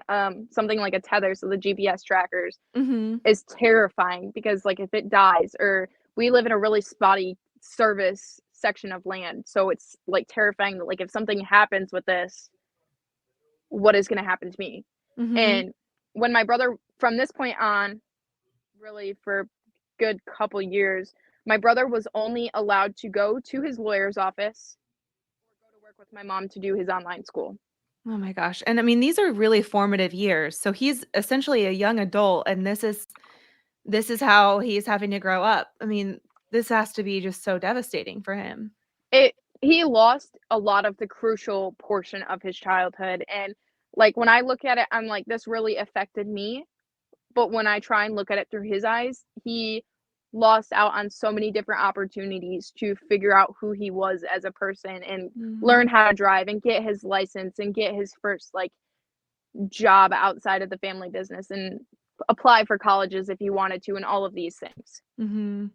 S6: something like a tether, so the GPS trackers,
S5: Mhm.
S6: is terrifying because, like, if it dies, or we live in a really spotty service section of land, so it's like terrifying that, like, if something happens with this, what is going to happen to me?
S5: Mhm.
S6: And when my brother, from this point on, really for good couple years, my brother was only allowed to go to his lawyer's office or go to work with my mom to do his online school.
S5: Oh my gosh. And I mean, these are really formative years. So he's essentially a young adult and this is how he's having to grow up. I mean, this has to be just so devastating for him.
S6: It He lost a lot of the crucial portion of his childhood, and, like, when I look at it, I'm like, "This really affected me," but when I try and look at it through his eyes, he lost out on so many different opportunities to figure out who he was as a person and learn
S5: Mhm.
S6: how to drive and get his license and get his first, like, job outside of the family business and apply for colleges if he wanted to and all of these things.
S5: Mhm.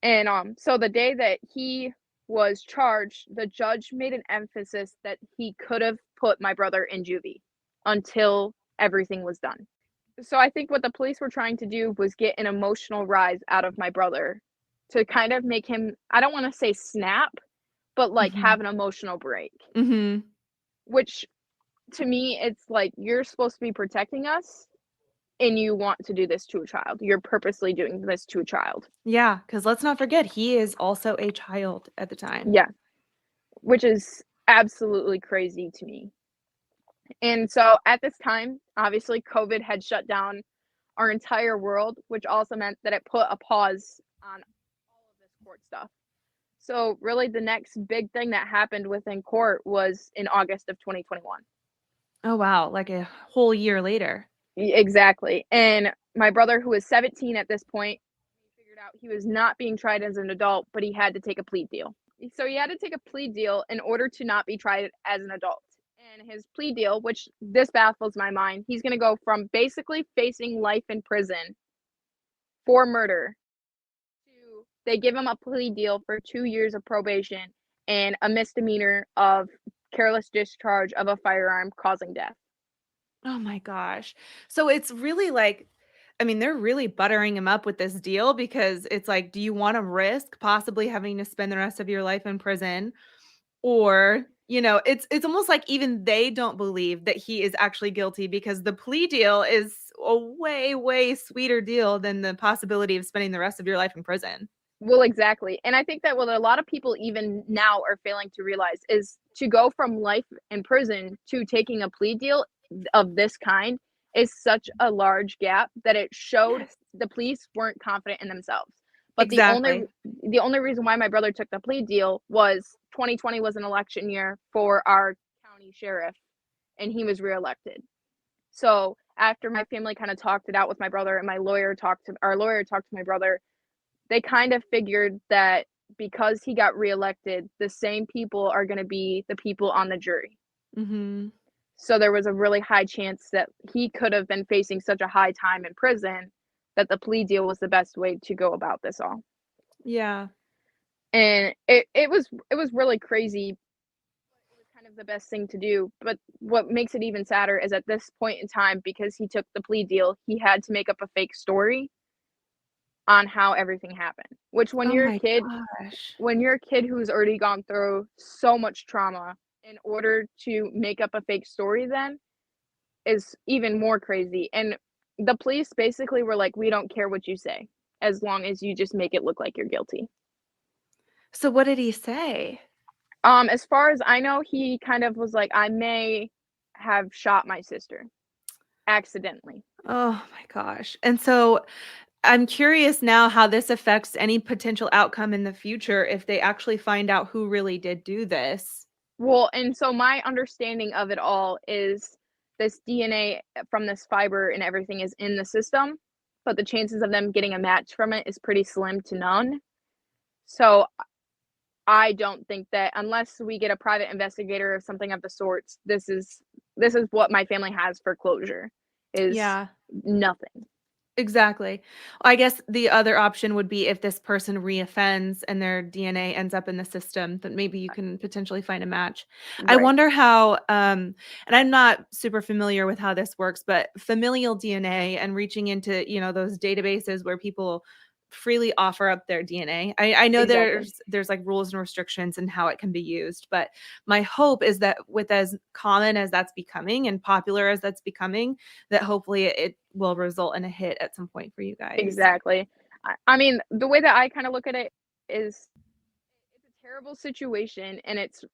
S6: And, so the day that he was charged, the judge made an emphasis that he could have put my brother in juvie until everything was done. So I think what the police were trying to do was get an emotional rise out of my brother to kind of make him, I don't wanna say snap, but, like,
S5: Mhm.
S6: have an emotional break,
S5: Mhm.
S6: which to me, it's like, you're supposed to be protecting us, and you want to do this to a child. You're purposely doing this to a child.
S5: Yeah, cuz let's not forget he is also a child at the time.
S6: Yeah, which is absolutely crazy to me. And so at this time, obviously, COVID had shut down our entire world, which also meant that it put a pause on all of this court stuff. So really the next big thing that happened within court was in August of 2021.
S5: Oh wow, like a whole year later.
S6: Exactly. And my brother, who was 17 at this point, he figured out he was not being tried as an adult, but he had to take a plea deal. So he had to take a plea deal in order to not be tried as an adult. And his plea deal, which this baffles my mind, he's going to go from basically facing life in prison for murder to they give him a plea deal for 2 years of probation and a misdemeanor of careless discharge of a firearm causing death.
S5: Oh my gosh. So it's really like I mean, they're really buttering him up with this deal because it's like, do you wanna risk possibly having to spend the rest of your life in prison? Or, it's almost like even they don't believe that he is actually guilty because the plea deal is a way, way sweeter deal than the possibility of spending the rest of your life in prison.
S6: Well, exactly. And I think that what a lot of people even now are failing to realize is to go from life in prison to taking a plea deal of this kind is such a large gap that it showed
S5: Yes.
S6: the police weren't confident in themselves. But
S5: Exactly.
S6: the only reason why my brother took the plea deal was 2020 was an election year for our county sheriff and he was reelected. So after my family kind of talked it out with my brother and our lawyer talked to my brother, they kind of figured that because he got reelected, the same people are gonna be the people on the jury.
S5: Mhm.
S6: So there was a really high chance that he could have been facing such a high time in prison that the plea deal was the best way to go about this all.
S5: Yeah.
S6: And it was really crazy. It was kind of the best thing to do, but what makes it even sadder is at this point in time, because he took the plea deal, he had to make up a fake story on how everything happened, which
S5: Oh my gosh.
S6: when you're a kid who's already gone through so much trauma, in order to make up a fake story then is even more crazy. And the police basically were like, "We don't care what you say, as long as you just make it look like you're guilty."
S5: So what did he say?
S6: As far as I know, he kind of was like, "I may have shot my sister accidentally."
S5: Oh my gosh. And so I'm curious now how this affects any potential outcome in the future if they actually find out who really did do this.
S6: Well, and so my understanding of it all is this DNA from this fiber and everything is in the system, but the chances of them getting a match from it is pretty slim to none. So I don't think that unless we get a private investigator or something of the sorts, this is what my family has for closure, is
S5: Yeah.
S6: nothing.
S5: Exactly. I guess the other option would be if this person reoffends and their DNA ends up in the system, then maybe you can potentially find a match. I
S6: Right.
S5: wonder how, and I'm not super familiar with how this works, but familial DNA and reaching into, those databases where people freely offer up their DNA. I know
S6: Exactly.
S5: there's like rules and restrictions and how it can be used, but my hope is that with as common as that's becoming and popular as that's becoming, that hopefully it will result in a hit at some point for you guys.
S6: Exactly. I mean, the way that I kinda look at it is it's a terrible situation, and it's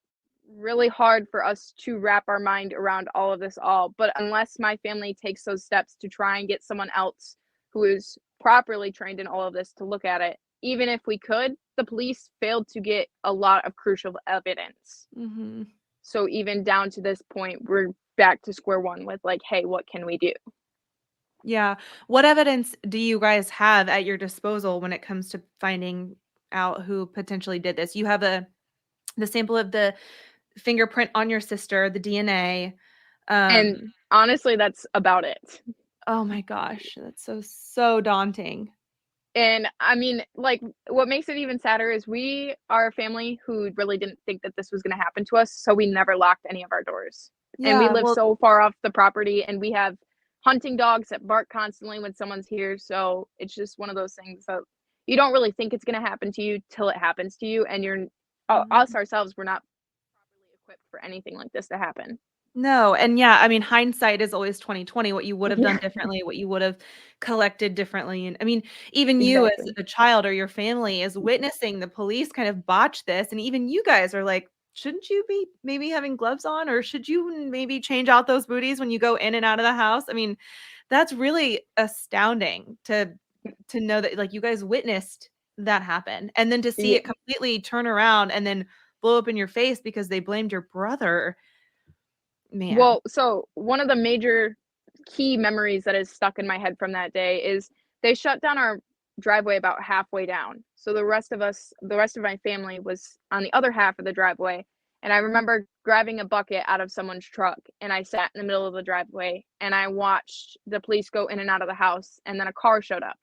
S6: really hard for us to wrap our mind around all of this all, but unless my family takes those steps to try and get someone else who is properly trained in all of this to look at it, even if we could, the police failed to get a lot of crucial evidence.
S5: Mhm.
S6: So even down to this point, we're back to square one with, like, "Hey, what can we do?"
S5: Yeah. What evidence do you guys have at your disposal when it comes to finding out who potentially did this? You have the sample of the fingerprint on your sister, the DNA.
S6: And
S5: Um,
S6: honestly, that's about it.
S5: oh my gosh, that's so daunting.
S6: And I mean, like, what makes it even sadder is we are a family who really didn't think that this was gonna happen to us, so we never locked any of our doors. And we
S5: Yeah,
S6: live
S5: well,
S6: so far off the property, and we have hunting dogs that bark constantly when someone's here, so it's just one of those things that you don't really think it's gonna happen to you till it happens to you, and us
S5: mhm.
S6: ourselves, we're not properly equipped for anything like this to happen.
S5: No, and yeah, I mean, hindsight is always 20/20, what you would have done
S6: Yeah,
S5: differently, what you would have collected differently, and I mean, even you as
S6: exactly.
S5: a child or your family is witnessing the police kind of botch this, and even you guys are like, "Shouldn't you be maybe having gloves on, or should you maybe change out those booties when you go in and out of the house?" I mean, that's really astounding to know that, like, you guys witnessed that happen, and then to see
S6: Yeah.
S5: it completely turn around and then blow up in your face because they blamed your brother. Man.
S6: Well, so one of the major key memories that is stuck in my head from that day is they shut down our driveway about halfway down. So the rest of my family was on the other half of the driveway. And I remember grabbing a bucket out of someone's truck and I sat in the middle of the driveway and I watched the police go in and out of the house and then a car showed up.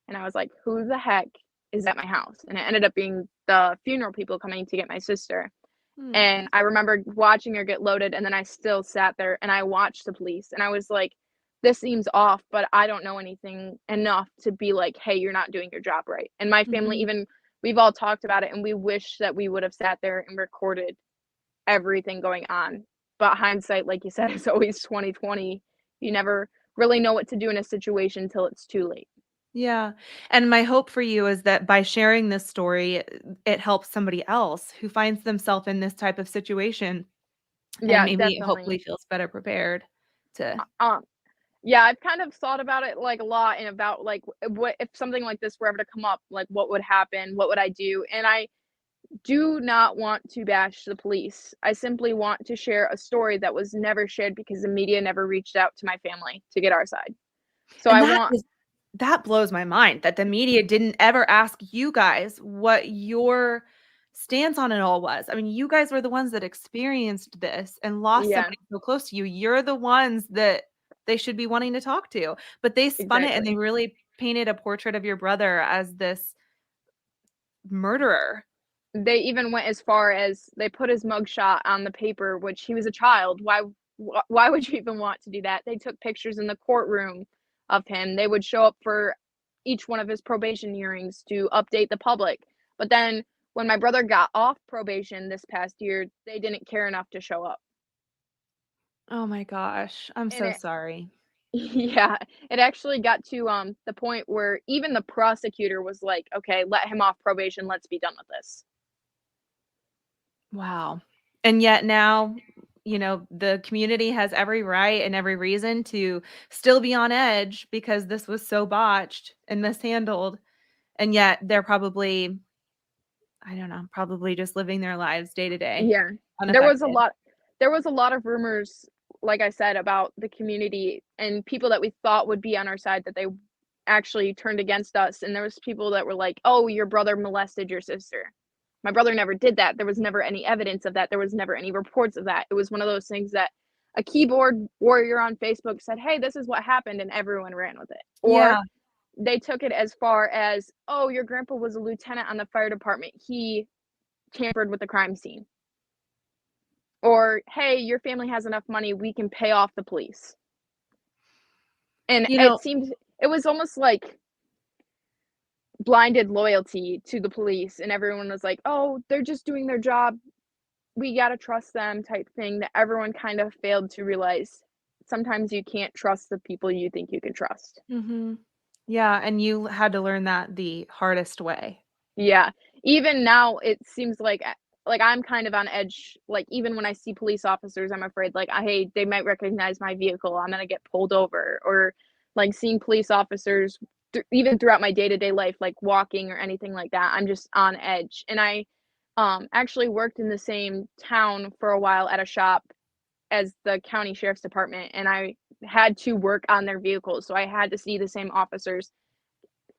S6: And I was like, who the heck is at my house? And it ended up being the funeral people coming to get my sister.
S5: Hmm.
S6: And I remember watching her get loaded, and then I still sat there and I watched the police, and I was like, "This seems off, but I don't know anything enough to be like, 'Hey, you're not doing your job right.'" And my family
S5: Mhm.
S6: even we've all talked about it, and we wish that we would have sat there and recorded everything going on. But hindsight, like you said, is always 20/20. You never really know what to do in a situation till it's too late.
S5: Yeah, and my hope for you is that by sharing this story, it helps somebody else who finds themselves in this type of situation and
S6: Yeah,
S5: maybe
S6: definitely.
S5: hopefully feels better prepared to.
S6: Um Yeah, I've kind of thought about it, like, a lot and about, like, what if something like this were ever to come up, like, what would happen? What would I do? And I do not want to bash the police. I simply want to share a story that was never shared because the media never reached out to my family to get our side. So
S5: And
S6: I want
S5: that blows my mind that the media didn't ever ask you guys what your stance on it all was. I mean, you guys were the ones that experienced this and lost
S6: yeah,
S5: somebody so close to you. You're the ones that they should be wanting to talk to, but they spun it and they
S6: exactly.
S5: really painted a portrait of your brother as this murderer.
S6: They even went as far as they put his mugshot on the paper, which he was a child. Why would you even want to do that? They took pictures in the courtroom of him. They would show up for each one of his probation hearings to update the public. But then when my brother got off probation this past year, they didn't care enough to show up.
S5: Oh my gosh, I'm
S6: And
S5: so
S6: it
S5: sorry.
S6: yeah, it actually got to the point where even the prosecutor was like, "Okay, let him off probation. Let's be done with this."
S5: Wow. And yet now, the community has every right and every reason to still be on edge because this was so botched and mishandled. And yet they're probably, I don't know, probably just living their lives day to day,
S6: Yeah. There was a
S5: unaffected.
S6: lot there was a lot of rumors, like I said, about the community and people that we thought would be on our side that they actually turned against us, and there was people that were like, "Oh, your brother molested your sister." My brother never did that. There was never any evidence of that. There was never any reports of that. It was one of those things that a keyboard warrior on Facebook said, "Hey, this is what happened," and everyone ran with it. Or
S5: Yeah.
S6: they took it as far as, "Oh, your grandpa was a lieutenant on the fire department. He tampered with the crime scene." Or, "Hey, your family has enough money. We can pay off the police." And
S5: You
S6: it
S5: know,
S6: seemed it was almost like blinded loyalty to the police, and everyone was like, "Oh, they're just doing their job. We gotta trust them," type thing, that everyone kind of failed to realize sometimes you can't trust the people you think you can trust.
S5: mhm. Yeah, and you had to learn that the hardest way.
S6: Yeah. Even now, it seems like, I'm kind of on edge, like, even when I see police officers, I'm afraid, like, "Hey, they might recognize my vehicle, I'm gonna get pulled over," or, like, seeing police officers even throughout my day-to-day life, like, walking or anything like that, I'm just on edge, and I, actually worked in the same town for a while at a shop as the county sheriff's department, and I had to work on their vehicles, so I had to see the same officers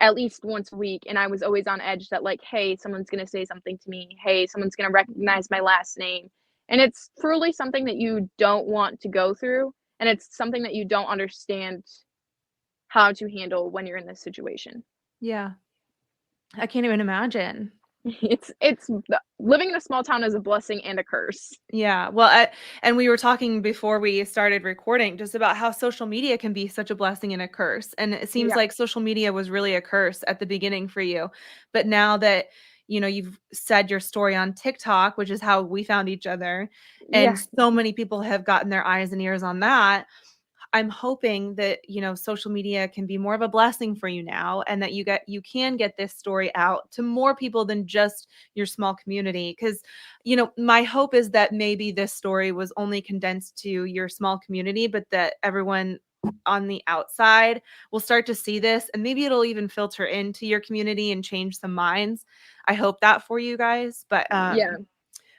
S6: at least once a week, and I was always on edge that, like, "Hey, someone's gonna say something to me. Hey, someone's gonna recognize my last name." And it's truly something that you don't want to go through, and it's something that you don't understand how to handle when you're in this situation.
S5: Yeah. I can't even imagine.
S6: It's the living in a small town is a blessing and a curse.
S5: Yeah, and we were talking before we started recording just about how social media can be such a blessing and a curse, and it seems
S6: Yeah.
S5: like social media was really a curse at the beginning for you, but now that, you've said your story on TikTok, which is how we found each other, and
S6: Yeah.
S5: so many people have gotten their eyes and ears on that, I'm hoping that, social media can be more of a blessing for you now and that you can get this story out to more people than just your small community. Cause, my hope is that maybe this story was only condensed to your small community, but that everyone on the outside will start to see this and maybe it'll even filter into your community and change some minds. I hope that for you guys. But
S6: Yeah.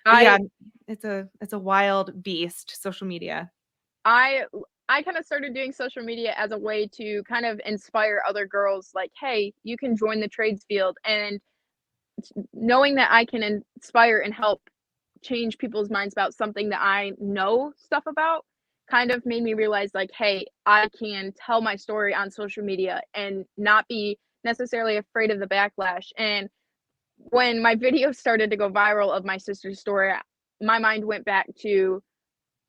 S5: but yeah,
S6: I
S5: it's a wild beast, social media.
S6: I I kinda started doing social media as a way to kind of inspire other girls, like, "Hey, you can join the trades field," and knowing that I can inspire and help change people's minds about something that I know stuff about kind of made me realize, like, "Hey, I can tell my story on social media and not be necessarily afraid of the backlash." And when my video started to go viral of my sister's story, my mind went back to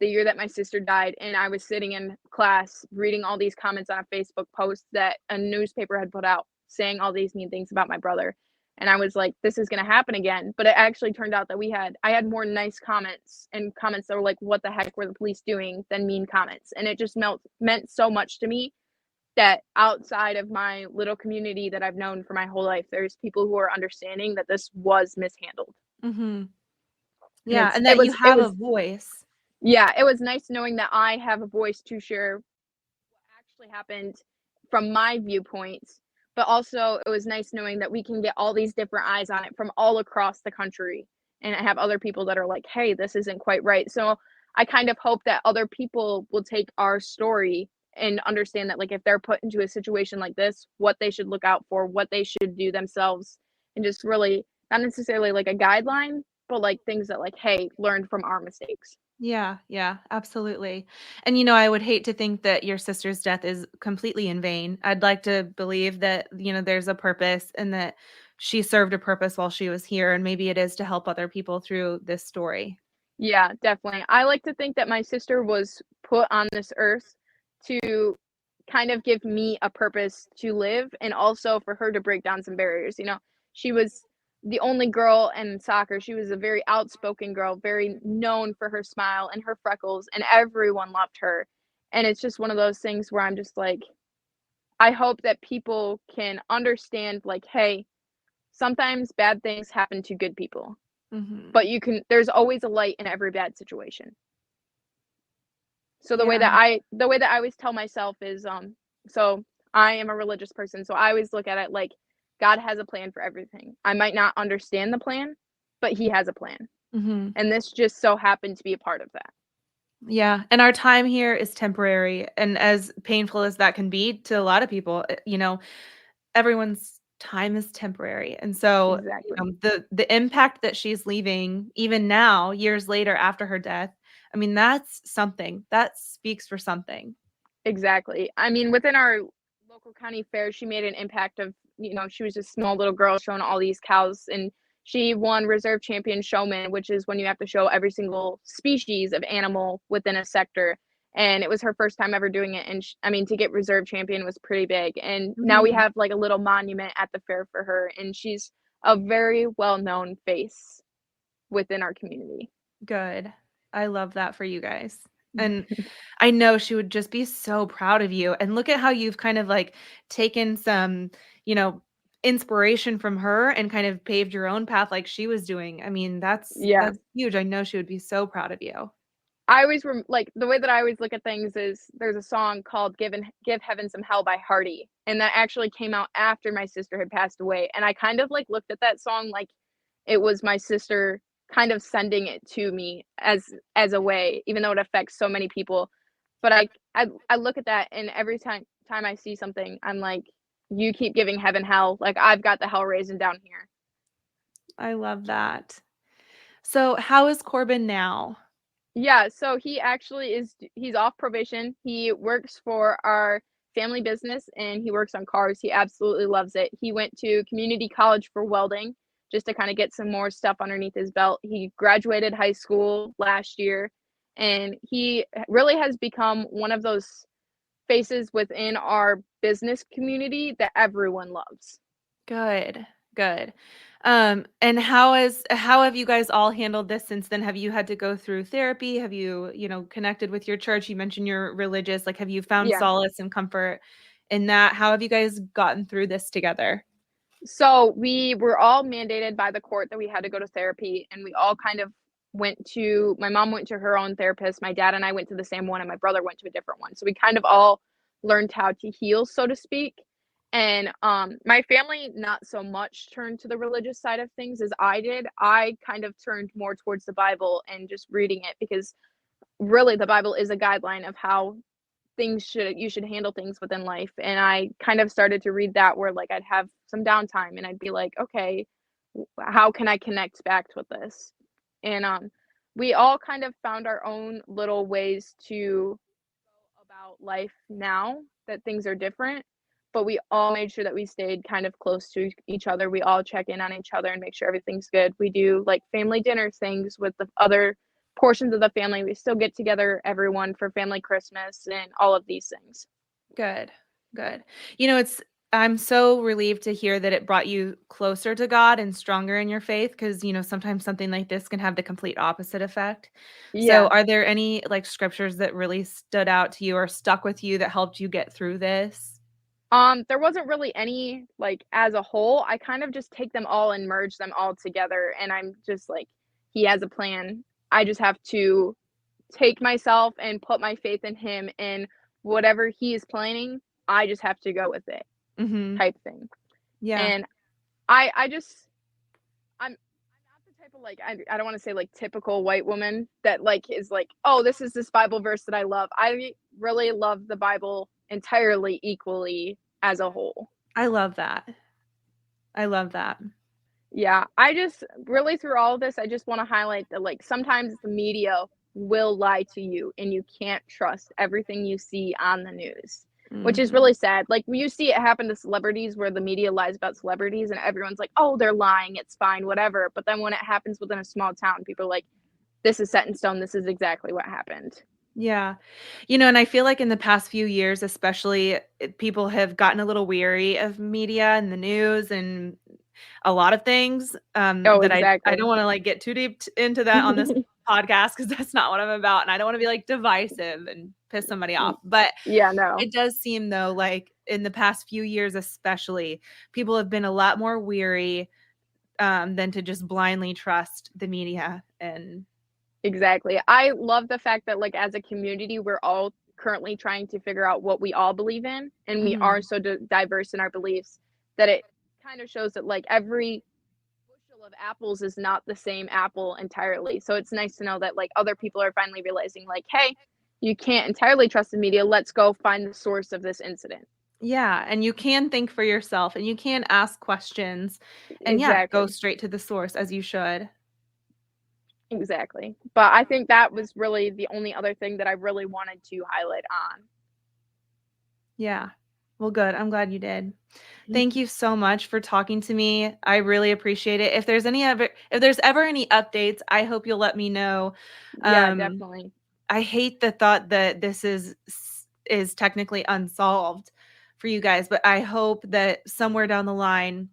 S6: the year that my sister died, and I was sitting in class reading all these comments on a Facebook post that a newspaper had put out saying all these mean things about my brother. And I was like, this is going to happen again. But it actually turned out that I had more nice comments and comments that were like, what the heck were the police doing, than mean comments. And it just meant so much to me that outside of my little community that I've known for my whole life, there's people who are understanding that this was mishandled.
S5: Mhm.
S6: And
S5: Yeah, and
S6: it
S5: that you
S6: was, it
S5: have a
S6: was,
S5: voice.
S6: yeah, it was nice knowing that I have a voice to share what actually happened from my viewpoints, but also it was nice knowing that we can get all these different eyes on it from all across the country. And I have other people that are like, hey, this isn't quite right. So I kind of hope that other people will take our story and understand that, like, if they're put into a situation like this, what they should look out for, what they should do themselves, and just really not necessarily like a guideline, but like things that, like, hey, learn from our mistakes.
S5: Yeah, yeah, absolutely. And, I would hate to think that your sister's death is completely in vain. I'd like to believe that, there's a purpose and that she served a purpose while she was here, and maybe it is to help other people through this story.
S6: Yeah, definitely. I like to think that my sister was put on this earth to kind of give me a purpose to live, and also for her to break down some barriers. She was the only girl in soccer. She was a very outspoken girl, very known for her smile and her freckles, and everyone loved her. And it's just one of those things where I'm just like, I hope that people can understand, like, hey, sometimes bad things happen to good people,
S5: Mhm.
S6: but there's always a light in every bad situation. So the way
S5: Yeah.
S6: that I always tell myself is, so I am a religious person, so I always look at it like God has a plan for everything. I might not understand the plan, but he has a plan.
S5: Mhm.
S6: And this just so happened to be a part of that.
S5: Yeah, and our time here is temporary, and as painful as that can be to a lot of people, everyone's time is temporary, and so,
S6: Exactly.
S5: the impact that she's leaving even now, years later after her death, I mean, that's something. That speaks for something.
S6: Exactly. I mean, within our local county fair, she made an impact of, she was a small little girl showing all these cows, and she won reserve champion showman, which is when you have to show every single species of animal within a sector. And it was her first time ever doing it. And I mean, to get reserve champion was pretty big. And now we
S5: Mhm.
S6: have like a little monument at the fair for her. And she's a very well known face within our community.
S5: Good. I love that for you guys, and I know she would just be so proud of you, and look at how you've kind of, like, taken some, you know, inspiration from her and kind of paved your own path like she was doing. I mean,
S6: Yeah.
S5: that's huge. I know she would be so proud of you.
S6: I always like the way that I always look at things is there's a song called Give Heaven Some Hell" by Hardy, and that actually came out after my sister had passed away, and I kind of, like, looked at that song like it was my sister kind of sending it to me as a way, even though it affects so many people, but I look at that, and every time I see something, I'm like, "You keep giving heaven hell, like, I've got the hell raising down here."
S5: I love that. So, how is Corbin now?
S6: Yeah, so he's off probation. He works for our family business and he works on cars. He absolutely loves it. He went to community college for welding just to kind of get some more stuff underneath his belt. He graduated high school last year and he really has become one of those faces within our business community that everyone loves.
S5: Good, good. And how have you guys all handled this since then? Have you had to go through therapy? Have you, connected with your church? You mentioned you're religious. Like, have you found
S6: Yeah.
S5: solace and comfort in that? How have you guys gotten through this together?
S6: So we were all mandated by the court that we had to go to therapy, and we all kind of my mom went to her own therapist, my dad and I went to the same one, and my brother went to a different one. So we kind of all learned how to heal, so to speak. And my family not so much turned to the religious side of things as I did. I kind of turned more towards the Bible and just reading it because really the Bible is a guideline of how things should you should handle things within life, and I kind of started to read that where, like, I'd have some downtime and I'd be like, "Okay, how can I connect back with this?" And, we all kind of found our own little ways to go about life now that things are different, but we all made sure that we stayed kind of close to each other. We all check in on each other and make sure everything's good. We do, like, family dinner things with the other portions of the family. We still get together, everyone, for family Christmas and all of these things.
S5: Good, good. It's I'm so relieved to hear that it brought you closer to God and stronger in your faith because, sometimes something like this can have the complete opposite effect. So,
S6: Yeah.
S5: are there any like scriptures that really stood out to you or stuck with you that helped you get through this?
S6: There wasn't really any, like, as a whole. I kind of just take them all and merge them all together, and I'm just like, "He has a plan." I just have to take myself and put my faith in him, and whatever he is planning, I just have to go with it,
S5: Mhm.
S6: type thing.
S5: Yeah.
S6: And I just I'm not the type of, like, I don't wanna say, like, typical white woman that, like, is like, "Oh, this Bible verse that I love." I really love the Bible entirely equally as a whole.
S5: I love that. I love that.
S6: Yeah, I just really through all of this, I just wanna highlight that, like, sometimes the media will lie to you, and you can't trust everything you see on the news, which is
S5: Mhm.
S6: really sad. Like, you see it happen to celebrities where the media lies about celebrities, and everyone's like, "Oh, they're lying, it's fine, whatever." But then when it happens within a small town, people are like, "This is set in stone, this is exactly what happened."
S5: Yeah. And I feel like in the past few years, especially, people have gotten a little weary of media and the news and a lot of things,
S6: Oh,
S5: that I don't
S6: exactly.
S5: wanna, like, get too deep into that on this podcast because that's not what I'm about, and I don't wanna be, like, divisive and piss somebody off, but
S6: Yeah, no.
S5: it does seem, though, like, in the past few years especially, people have been a lot more weary, than to just blindly trust the media and
S6: Exactly. I love the fact that, like, as a community, we're all currently trying to figure out what we all believe in, and we are
S5: Mhm.
S6: so diverse in our beliefs that it kind of shows that, like, every bushel of apples is not the same apple entirely. So it's nice to know that like other people are finally realizing like, hey, you can't entirely trust the media. Let's go find the source of this incident.
S5: Yeah, and you can think for yourself and you can ask questions and yeah, go
S6: Exactly.
S5: straight to the source as you should.
S6: Exactly. But I think that was really the only other thing that I really wanted to highlight on.
S5: Yeah. Well, good. I'm glad you did. Thank you so much for talking to me. I really appreciate it. If there's ever any updates, I hope you'll let me know.
S6: Yeah,
S5: Um,
S6: definitely.
S5: I hate the thought that this is technically unsolved for you guys, but I hope that somewhere down the line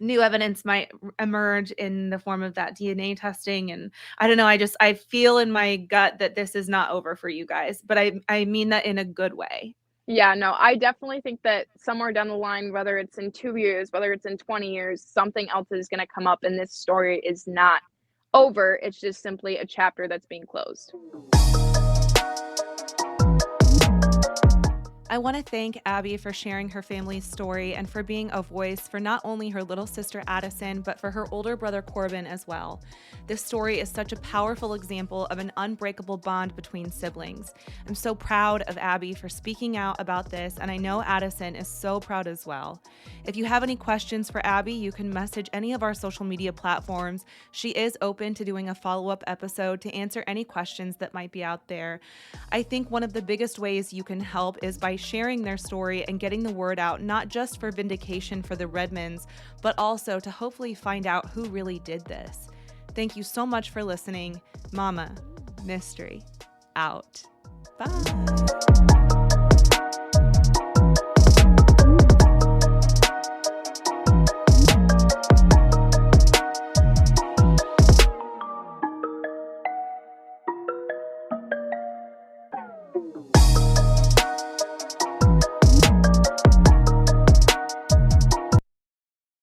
S5: new evidence might emerge in the form of that DNA testing. And I don't know, I feel in my gut that this is not over for you guys, but I mean that in a good way.
S6: Yeah, no, I definitely think that somewhere down the line, whether it's in 2 years, whether it's in 20 years, something else is gonna come up and this story is not over. It's just simply a chapter that's being closed.
S5: I want to thank Abby for sharing her family's story and for being a voice for not only her little sister Addison, but for her older brother Corbin as well. This story is such a powerful example of an unbreakable bond between siblings. I'm so proud of Abby for speaking out about this, and I know Addison is so proud as well. If you have any questions for Abby, you can message any of our social media platforms. She is open to doing a follow-up episode to answer any questions that might be out there. I think one of the biggest ways you can help is by sharing their story and getting the word out, not just for vindication for the Redmans, but also to hopefully find out who really did this. Thank you so much for listening. Mama Mystery out. Bye.